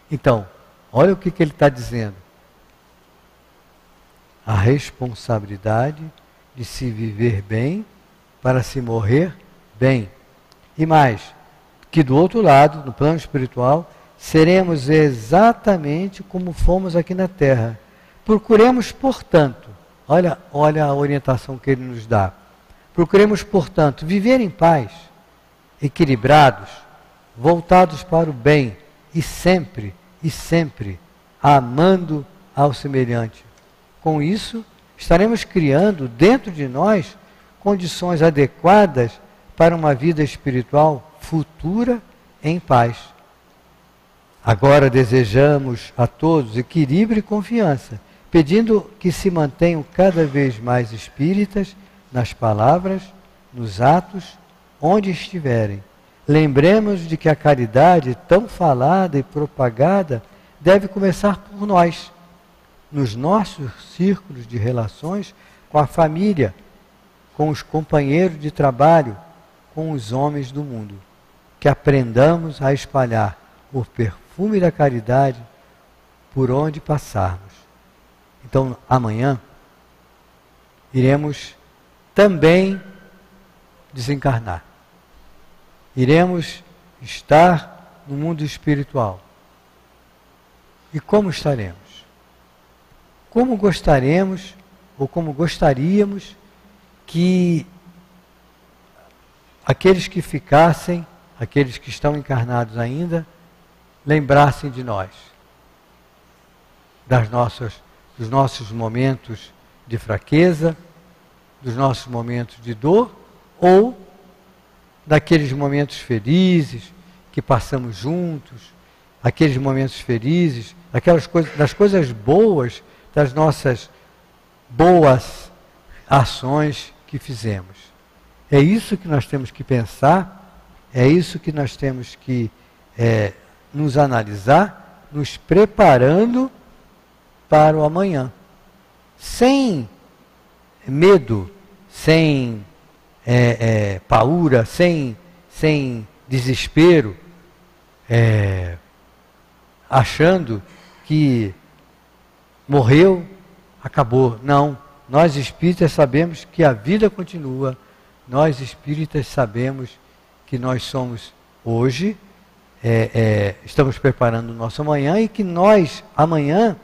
S2: Então, olha o que ele está dizendo. A responsabilidade de se viver bem para se morrer bem. E mais, que do outro lado, no plano espiritual, seremos exatamente como fomos aqui na Terra. Procuremos, portanto, olha a orientação que ele nos dá. Procuremos, portanto, viver em paz, equilibrados, voltados para o bem e sempre, amando ao semelhante. Com isso, estaremos criando dentro de nós condições adequadas para uma vida espiritual futura em paz. Agora desejamos a todos equilíbrio e confiança, pedindo que se mantenham cada vez mais espíritas nas palavras, nos atos, onde estiverem. Lembremos de que a caridade tão falada e propagada deve começar por nós, nos nossos círculos de relações com a família, com os companheiros de trabalho, com os homens do mundo. Que aprendamos a espalhar o perfume da caridade por onde passarmos. Então, amanhã, iremos também desencarnar. Iremos estar no mundo espiritual. E como estaremos? Como gostaríamos que aqueles que ficassem, aqueles que estão encarnados ainda, lembrassem de nós, dos nossos momentos de fraqueza, dos nossos momentos de dor, ou daqueles momentos felizes que passamos juntos, aqueles momentos felizes, das coisas boas, das nossas boas ações que fizemos. É isso que nós temos que pensar, é isso que nós temos que nos analisar, nos preparando para o amanhã. Sem medo, sem paura, sem desespero, achando que morreu, acabou. Não, nós espíritas sabemos que a vida continua, nós espíritas sabemos que nós somos hoje, estamos preparando o nosso amanhã e que nós, amanhã,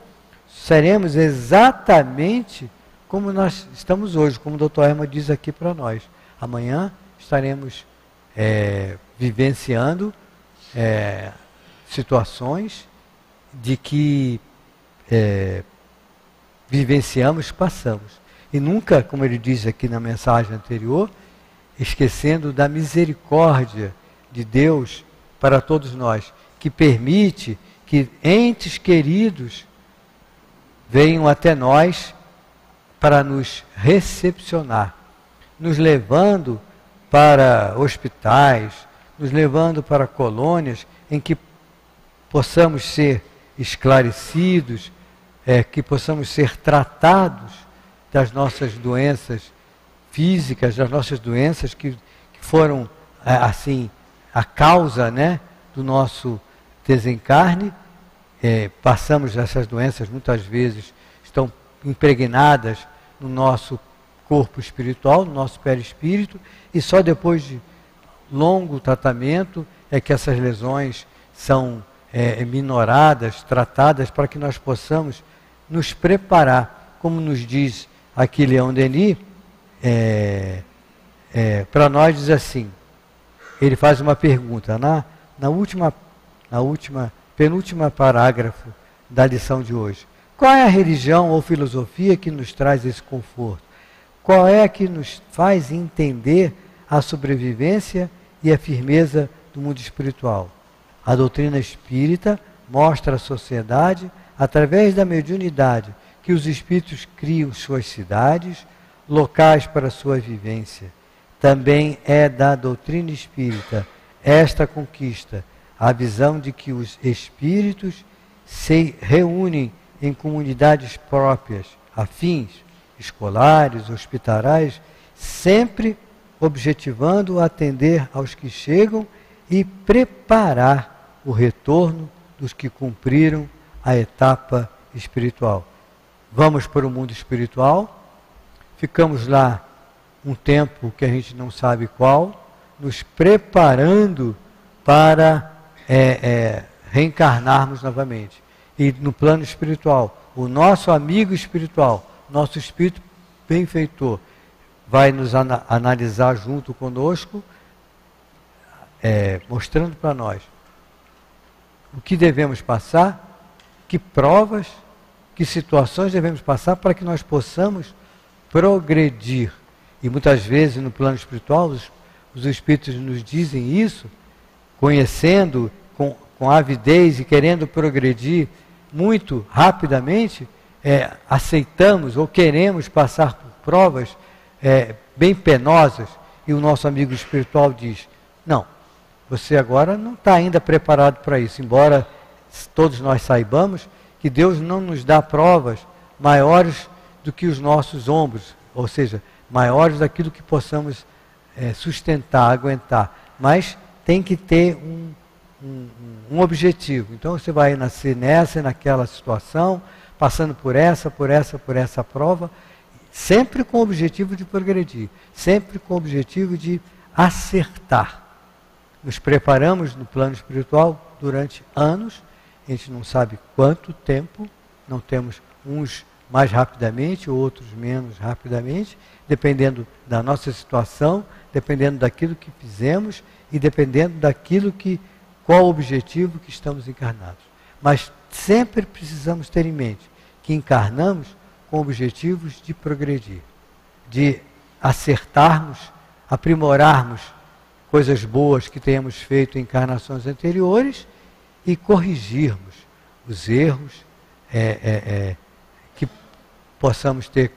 S2: seremos exatamente como nós estamos hoje, como o Dr. Herman diz aqui para nós. Amanhã estaremos vivenciando situações de que vivenciamos, passamos. E nunca, como ele diz aqui na mensagem anterior, esquecendo da misericórdia de Deus para todos nós, que permite que entes queridos venham até nós para nos recepcionar, nos levando para hospitais, nos levando para colônias em que possamos ser esclarecidos, que possamos ser tratados das nossas doenças físicas, das nossas doenças que foram, assim, a causa, né, do nosso desencarne. Passamos essas doenças, muitas vezes, estão impregnadas no nosso corpo espiritual, no nosso perispírito, e só depois de longo tratamento é que essas lesões são minoradas, tratadas, para que nós possamos nos preparar, como nos diz aqui Leon Denis, para nós diz assim, ele faz uma pergunta, penúltima parágrafo da lição de hoje. Qual é a religião ou filosofia que nos traz esse conforto? Qual é a que nos faz entender a sobrevivência e a firmeza do mundo espiritual? A doutrina espírita mostra à sociedade, através da mediunidade, que os espíritos criam suas cidades, locais para sua vivência. Também é da doutrina espírita esta conquista, a visão de que os espíritos se reúnem em comunidades próprias, afins, escolares, hospitarais, sempre objetivando atender aos que chegam e preparar o retorno dos que cumpriram a etapa espiritual. Vamos para o mundo espiritual, ficamos lá um tempo que a gente não sabe qual, nos preparando para reencarnarmos novamente. E no plano espiritual, o nosso amigo espiritual, nosso espírito benfeitor, vai nos analisar junto conosco, mostrando para nós o que devemos passar, que provas, que situações devemos passar para que nós possamos progredir. E muitas vezes no plano espiritual, os espíritos nos dizem isso, conhecendo com avidez e querendo progredir muito rapidamente, aceitamos ou queremos passar por provas bem penosas, e o nosso amigo espiritual diz, não, você agora não está ainda preparado para isso, embora todos nós saibamos que Deus não nos dá provas maiores do que os nossos ombros, ou seja, maiores daquilo que possamos sustentar, aguentar, mas tem que ter um objetivo. Então você vai nascer nessa e naquela situação, passando por essa prova, sempre com o objetivo de progredir, sempre com o objetivo de acertar. Nos preparamos no plano espiritual durante anos, a gente não sabe quanto tempo, não temos uns mais rapidamente, outros menos rapidamente, dependendo da nossa situação, dependendo daquilo que fizemos e dependendo qual o objetivo que estamos encarnados. Mas sempre precisamos ter em mente que encarnamos com objetivos de progredir, de acertarmos, aprimorarmos coisas boas que tenhamos feito em encarnações anteriores e corrigirmos os erros que possamos ter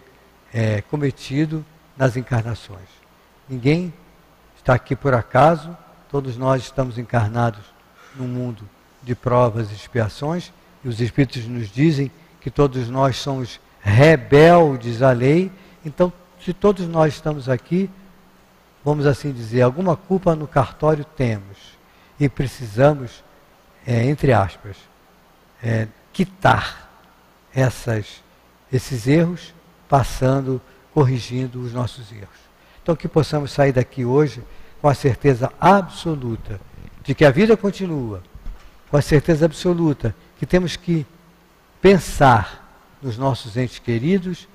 S2: cometido nas encarnações. Ninguém está aqui por acaso, todos nós estamos encarnados num mundo de provas e expiações, e os Espíritos nos dizem que todos nós somos rebeldes à lei. Então, se todos nós estamos aqui, vamos assim dizer, alguma culpa no cartório temos, e precisamos, entre aspas, quitar esses erros, corrigindo os nossos erros. Então, que possamos sair daqui hoje com a certeza absoluta de que a vida continua, com a certeza absoluta que temos que pensar nos nossos entes queridos,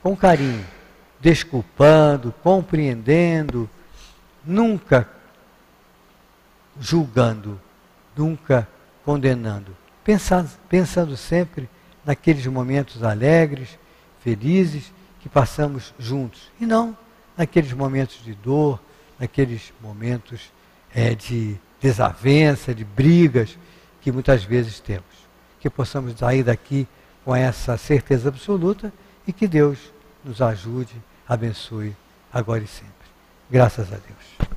S2: com carinho, desculpando, compreendendo, nunca julgando, nunca condenando, pensando sempre naqueles momentos alegres, felizes, que passamos juntos, e não naqueles momentos de dor, naqueles momentos de desavença, de brigas, que muitas vezes temos. Que possamos sair daqui com essa certeza absoluta e que Deus nos ajude, abençoe, agora e sempre. Graças a Deus.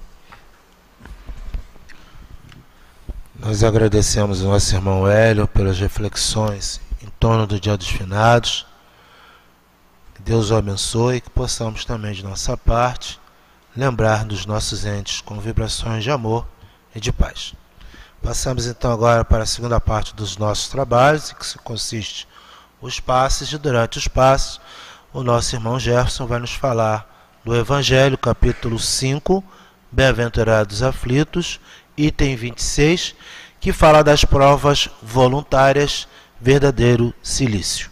S1: Nós agradecemos ao nosso irmão Hélio pelas reflexões em torno do Dia dos Finados. Que Deus o abençoe e que possamos também, de nossa parte, lembrar dos nossos entes com vibrações de amor e de paz. Passamos então agora para a segunda parte dos nossos trabalhos, que consiste os passes, e durante os passes o nosso irmão Jefferson vai nos falar do Evangelho, capítulo 5, Bem-aventurados aflitos, item 26, que fala das provas voluntárias, verdadeiro silício.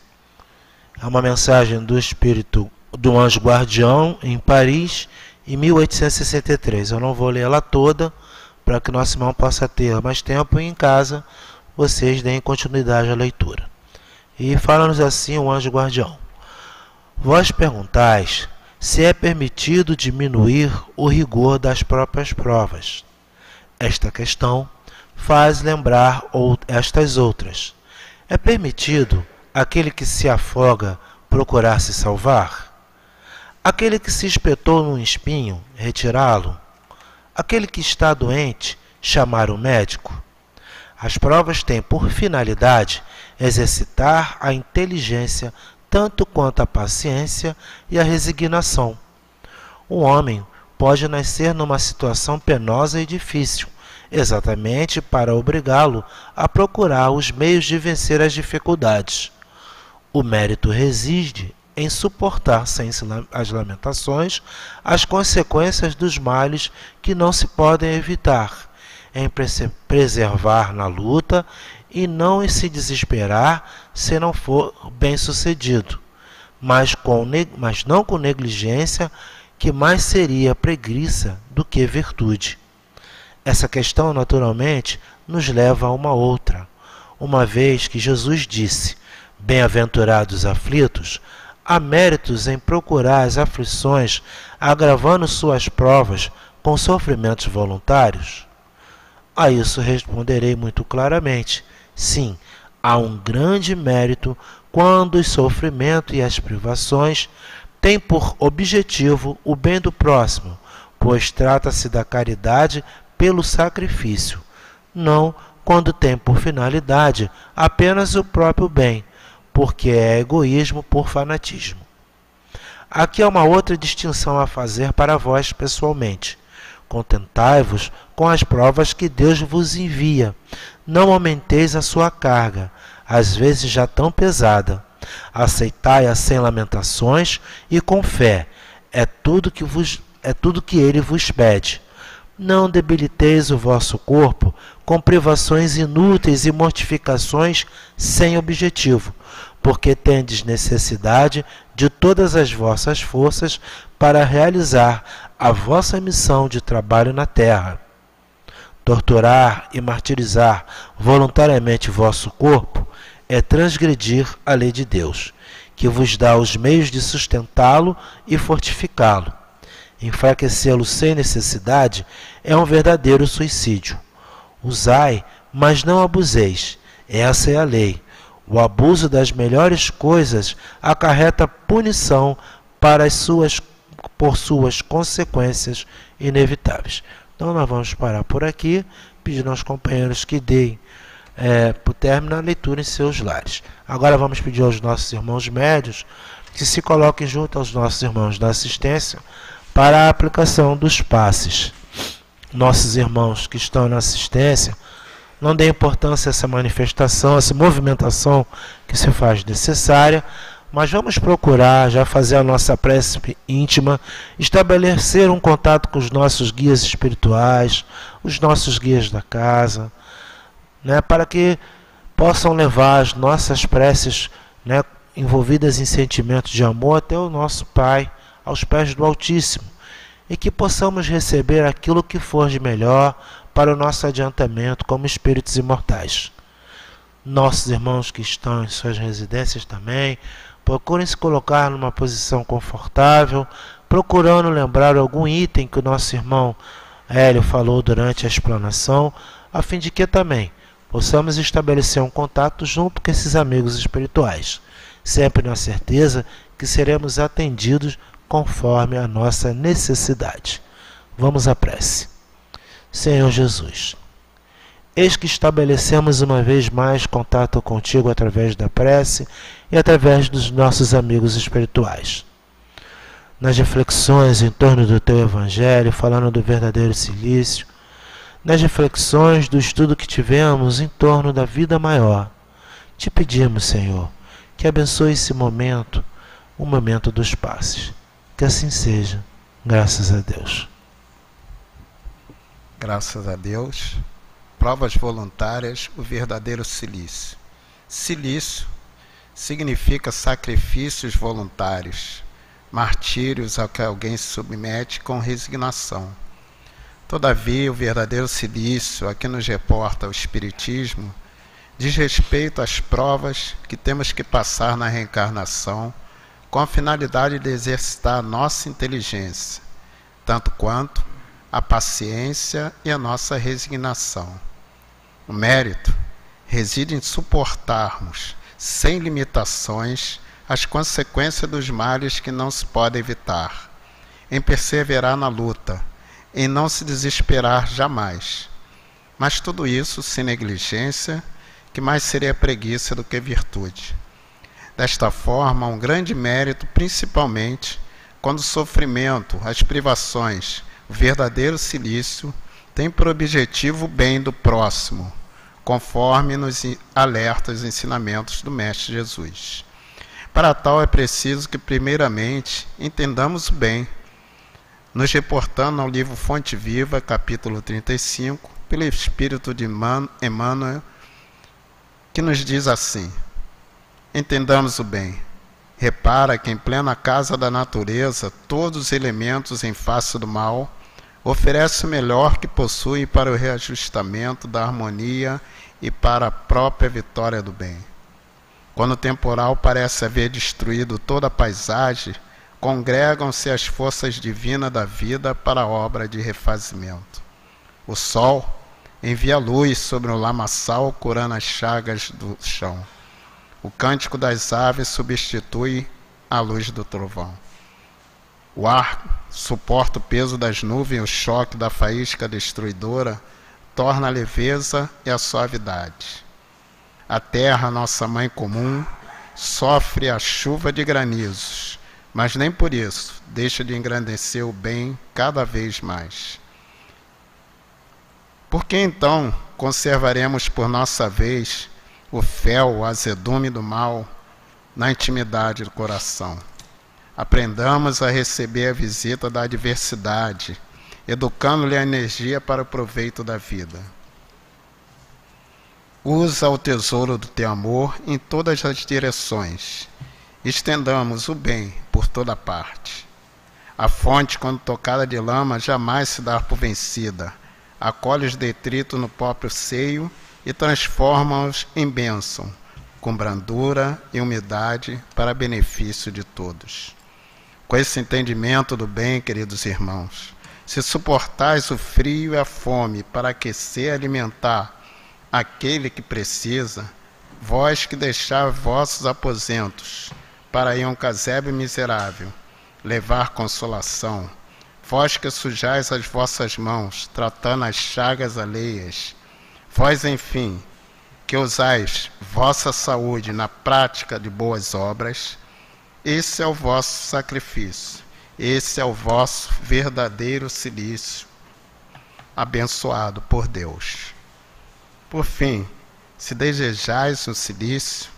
S1: É uma mensagem do espírito do anjo guardião em Paris, em 1863. Eu não vou ler ela toda, para que nosso irmão possa ter mais tempo e em casa vocês deem continuidade à leitura. E fala-nos assim o anjo guardião: vós perguntais se é permitido diminuir o rigor das próprias provas. Esta questão faz lembrar estas outras. É permitido aquele que se afoga procurar se salvar? Aquele que se espetou num espinho, retirá-lo? Aquele que está doente, chamar o médico? As provas têm por finalidade exercitar a inteligência tanto quanto a paciência e a resignação. O homem pode nascer numa situação penosa e difícil, exatamente para obrigá-lo a procurar os meios de vencer as dificuldades. O mérito reside em suportar sem as lamentações as consequências dos males que não se podem evitar, em preservar na luta e não em se desesperar se não for bem-sucedido, mas não com negligência, que mais seria preguiça do que virtude. Essa questão, naturalmente, nos leva a uma outra, uma vez que Jesus disse: bem-aventurados aflitos, há méritos em procurar as aflições, agravando suas provas com sofrimentos voluntários? A isso responderei muito claramente: sim, há um grande mérito quando o sofrimento e as privações têm por objetivo o bem do próximo, pois trata-se da caridade pelo sacrifício, não quando tem por finalidade apenas o próprio bem, porque é egoísmo por fanatismo. Aqui há uma outra distinção a fazer para vós pessoalmente. Contentai-vos com as provas que Deus vos envia. Não aumenteis a sua carga, às vezes já tão pesada. Aceitai-a sem lamentações e com fé. É tudo que ele vos pede. Não debiliteis o vosso corpo com privações inúteis e mortificações sem objetivo, porque tendes necessidade de todas as vossas forças para realizar a vossa missão de trabalho na terra. Torturar e martirizar voluntariamente vosso corpo é transgredir a lei de Deus, que vos dá os meios de sustentá-lo e fortificá-lo. Enfraquecê-lo sem necessidade é um verdadeiro suicídio. Usai, mas não abuseis. Essa é a lei. O abuso das melhores coisas acarreta punição por suas consequências inevitáveis. Então nós vamos parar por aqui, pedindo aos companheiros que deem por término a leitura em seus lares. Agora vamos pedir aos nossos irmãos médios que se coloquem junto aos nossos irmãos da assistência para a aplicação dos passes. Nossos irmãos que estão na assistência, não dê importância a essa manifestação, essa movimentação que se faz necessária, mas vamos procurar já fazer a nossa prece íntima, estabelecer um contato com os nossos guias espirituais, os nossos guias da casa, para que possam levar as nossas preces envolvidas em sentimentos de amor até o nosso Pai, aos pés do Altíssimo, e que possamos receber aquilo que for de melhor para o nosso adiantamento como espíritos imortais. Nossos irmãos que estão em suas residências também, procurem se colocar numa posição confortável, procurando lembrar algum item que o nosso irmão Hélio falou durante a explanação, a fim de que também possamos estabelecer um contato junto com esses amigos espirituais, sempre na certeza que seremos atendidos conforme a nossa necessidade. Vamos à prece. Senhor Jesus, eis que estabelecemos uma vez mais contato contigo através da prece e através dos nossos amigos espirituais. Nas reflexões em torno do teu Evangelho, falando do verdadeiro silício, nas reflexões do estudo que tivemos em torno da vida maior, te pedimos, Senhor, que abençoe esse momento, o momento dos passes. Que assim seja, graças a Deus.
S3: Graças a Deus. Provas voluntárias, o verdadeiro silício. Silício significa sacrifícios voluntários, martírios ao que alguém se submete com resignação. Todavia, o verdadeiro silício, a que nos reporta o Espiritismo, diz respeito às provas que temos que passar na reencarnação com a finalidade de exercitar a nossa inteligência, tanto quanto a paciência e a nossa resignação. O mérito reside em suportarmos, sem limitações, as consequências dos males que não se podem evitar, em perseverar na luta, em não se desesperar jamais. Mas tudo isso sem negligência, que mais seria preguiça do que virtude. Desta forma, um grande mérito, principalmente quando o sofrimento, as privações, o verdadeiro silício, tem por objetivo o bem do próximo, conforme nos alerta os ensinamentos do Mestre Jesus. Para tal é preciso que, primeiramente, entendamos o bem, nos reportando ao livro Fonte Viva, capítulo 35, pelo Espírito de Emmanuel, que nos diz assim: entendamos o bem. Repara que em plena casa da natureza, todos os elementos em face do mal oferecem o melhor que possuem para o reajustamento da harmonia e para a própria vitória do bem. Quando o temporal parece haver destruído toda a paisagem, congregam-se as forças divinas da vida para a obra de refazimento. O sol envia luz sobre o lamaçal, curando as chagas do chão. O cântico das aves substitui a luz do trovão. O ar suporta o peso das nuvens, o choque da faísca destruidora torna a leveza e a suavidade. A terra, nossa mãe comum, sofre a chuva de granizos, mas nem por isso deixa de engrandecer o bem cada vez mais. Por que então conservaremos por nossa vez o fel, o azedume do mal na intimidade do coração? Aprendamos a receber a visita da adversidade, educando-lhe a energia para o proveito da vida. Usa o tesouro do teu amor em todas as direções. Estendamos o bem por toda parte. A fonte, quando tocada de lama, jamais se dá por vencida. Acolhe os detritos no próprio seio e transforma-os em bênção, com brandura e umidade para benefício de todos. Com esse entendimento do bem, queridos irmãos, se suportais o frio e a fome para aquecer e alimentar aquele que precisa, vós que deixais vossos aposentos para ir a um casebre miserável, levar consolação, vós que sujais as vossas mãos, tratando as chagas alheias, vós, enfim, que usais vossa saúde na prática de boas obras, esse é o vosso sacrifício, esse é o vosso verdadeiro silício, abençoado por Deus. Por fim, se desejais o silício,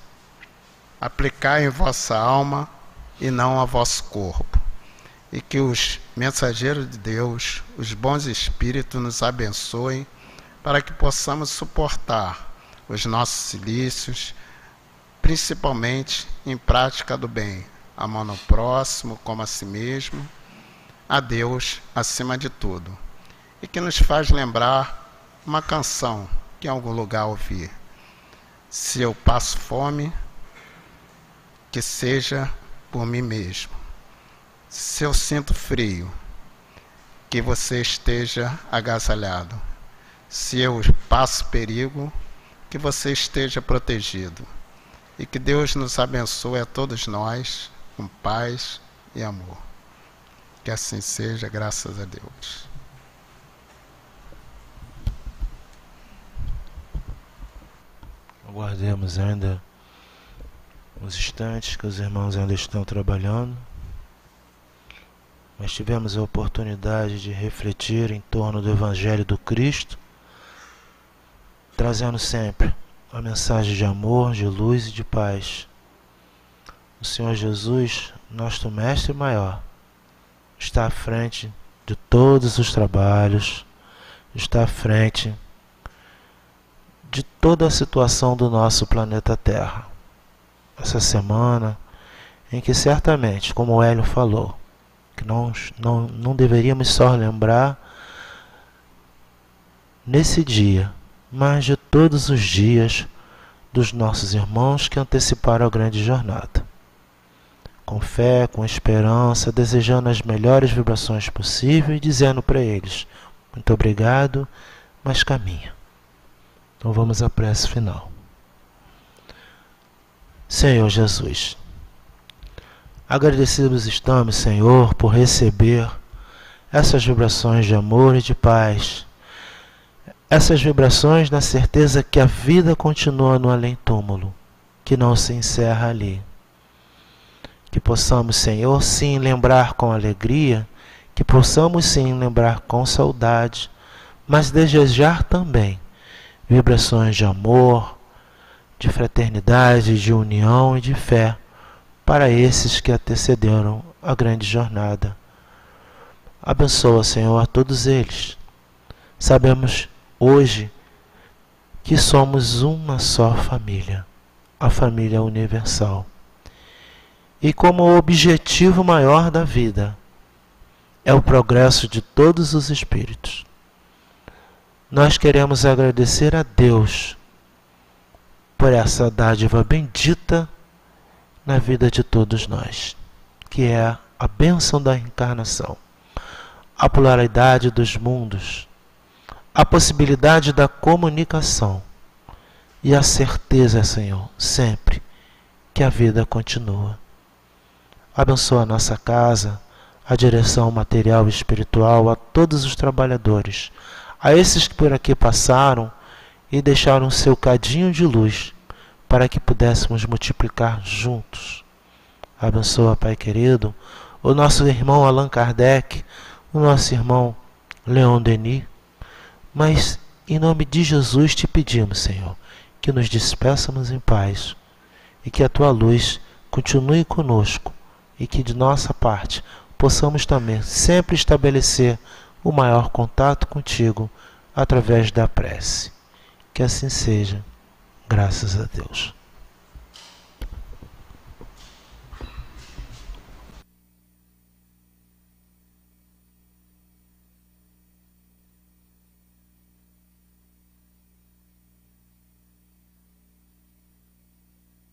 S3: aplicai em vossa alma e não a vosso corpo, e que os mensageiros de Deus, os bons espíritos, nos abençoem para que possamos suportar os nossos silícios, principalmente em prática do bem, amando ao próximo como a si mesmo, a Deus acima de tudo, e que nos faz lembrar uma canção que em algum lugar ouvi: se eu passo fome, que seja por mim mesmo. Se eu sinto frio, que você esteja agasalhado. Se eu passo perigo, que você esteja protegido. E que Deus nos abençoe a todos nós com paz e amor. Que assim seja, graças a Deus.
S1: Aguardemos ainda uns instantes que os irmãos ainda estão trabalhando. Mas tivemos a oportunidade de refletir em torno do Evangelho do Cristo, trazendo sempre a mensagem de amor, de luz e de paz. O Senhor Jesus, nosso Mestre maior, está à frente de todos os trabalhos, está à frente de toda a situação do nosso planeta Terra. Essa semana em que certamente, como o Hélio falou, que nós não deveríamos só lembrar nesse dia, mas de todos os dias dos nossos irmãos que anteciparam a grande jornada. Com fé, com esperança, desejando as melhores vibrações possíveis e dizendo para eles: muito obrigado, mas caminha. Então vamos à prece final. Senhor Jesus, agradecidos estamos, Senhor, por receber essas vibrações de amor e de paz, essas vibrações na certeza que a vida continua no além-túmulo, que não se encerra ali. Que possamos, Senhor, sim lembrar com alegria, que possamos sim lembrar com saudade, mas desejar também vibrações de amor, de fraternidade, de união e de fé para esses que antecederam a grande jornada. Abençoa, Senhor, a todos eles. Sabemos hoje que somos uma só família, a família universal. E como o objetivo maior da vida é o progresso de todos os espíritos, nós queremos agradecer a Deus por essa dádiva bendita na vida de todos nós, que é a bênção da reencarnação, a pluralidade dos mundos, a possibilidade da comunicação e a certeza, Senhor, sempre que a vida continua. Abençoa a nossa casa, a direção material e espiritual, a todos os trabalhadores, a esses que por aqui passaram e deixaram seu cadinho de luz para que pudéssemos multiplicar juntos. Abençoa, Pai querido, o nosso irmão Allan Kardec, o nosso irmão Leon Denis, mas em nome de Jesus te pedimos, Senhor, que nos despeçamos em paz e que a tua luz continue conosco e que de nossa parte possamos também sempre estabelecer o maior contato contigo através da prece. Que assim seja, graças a Deus.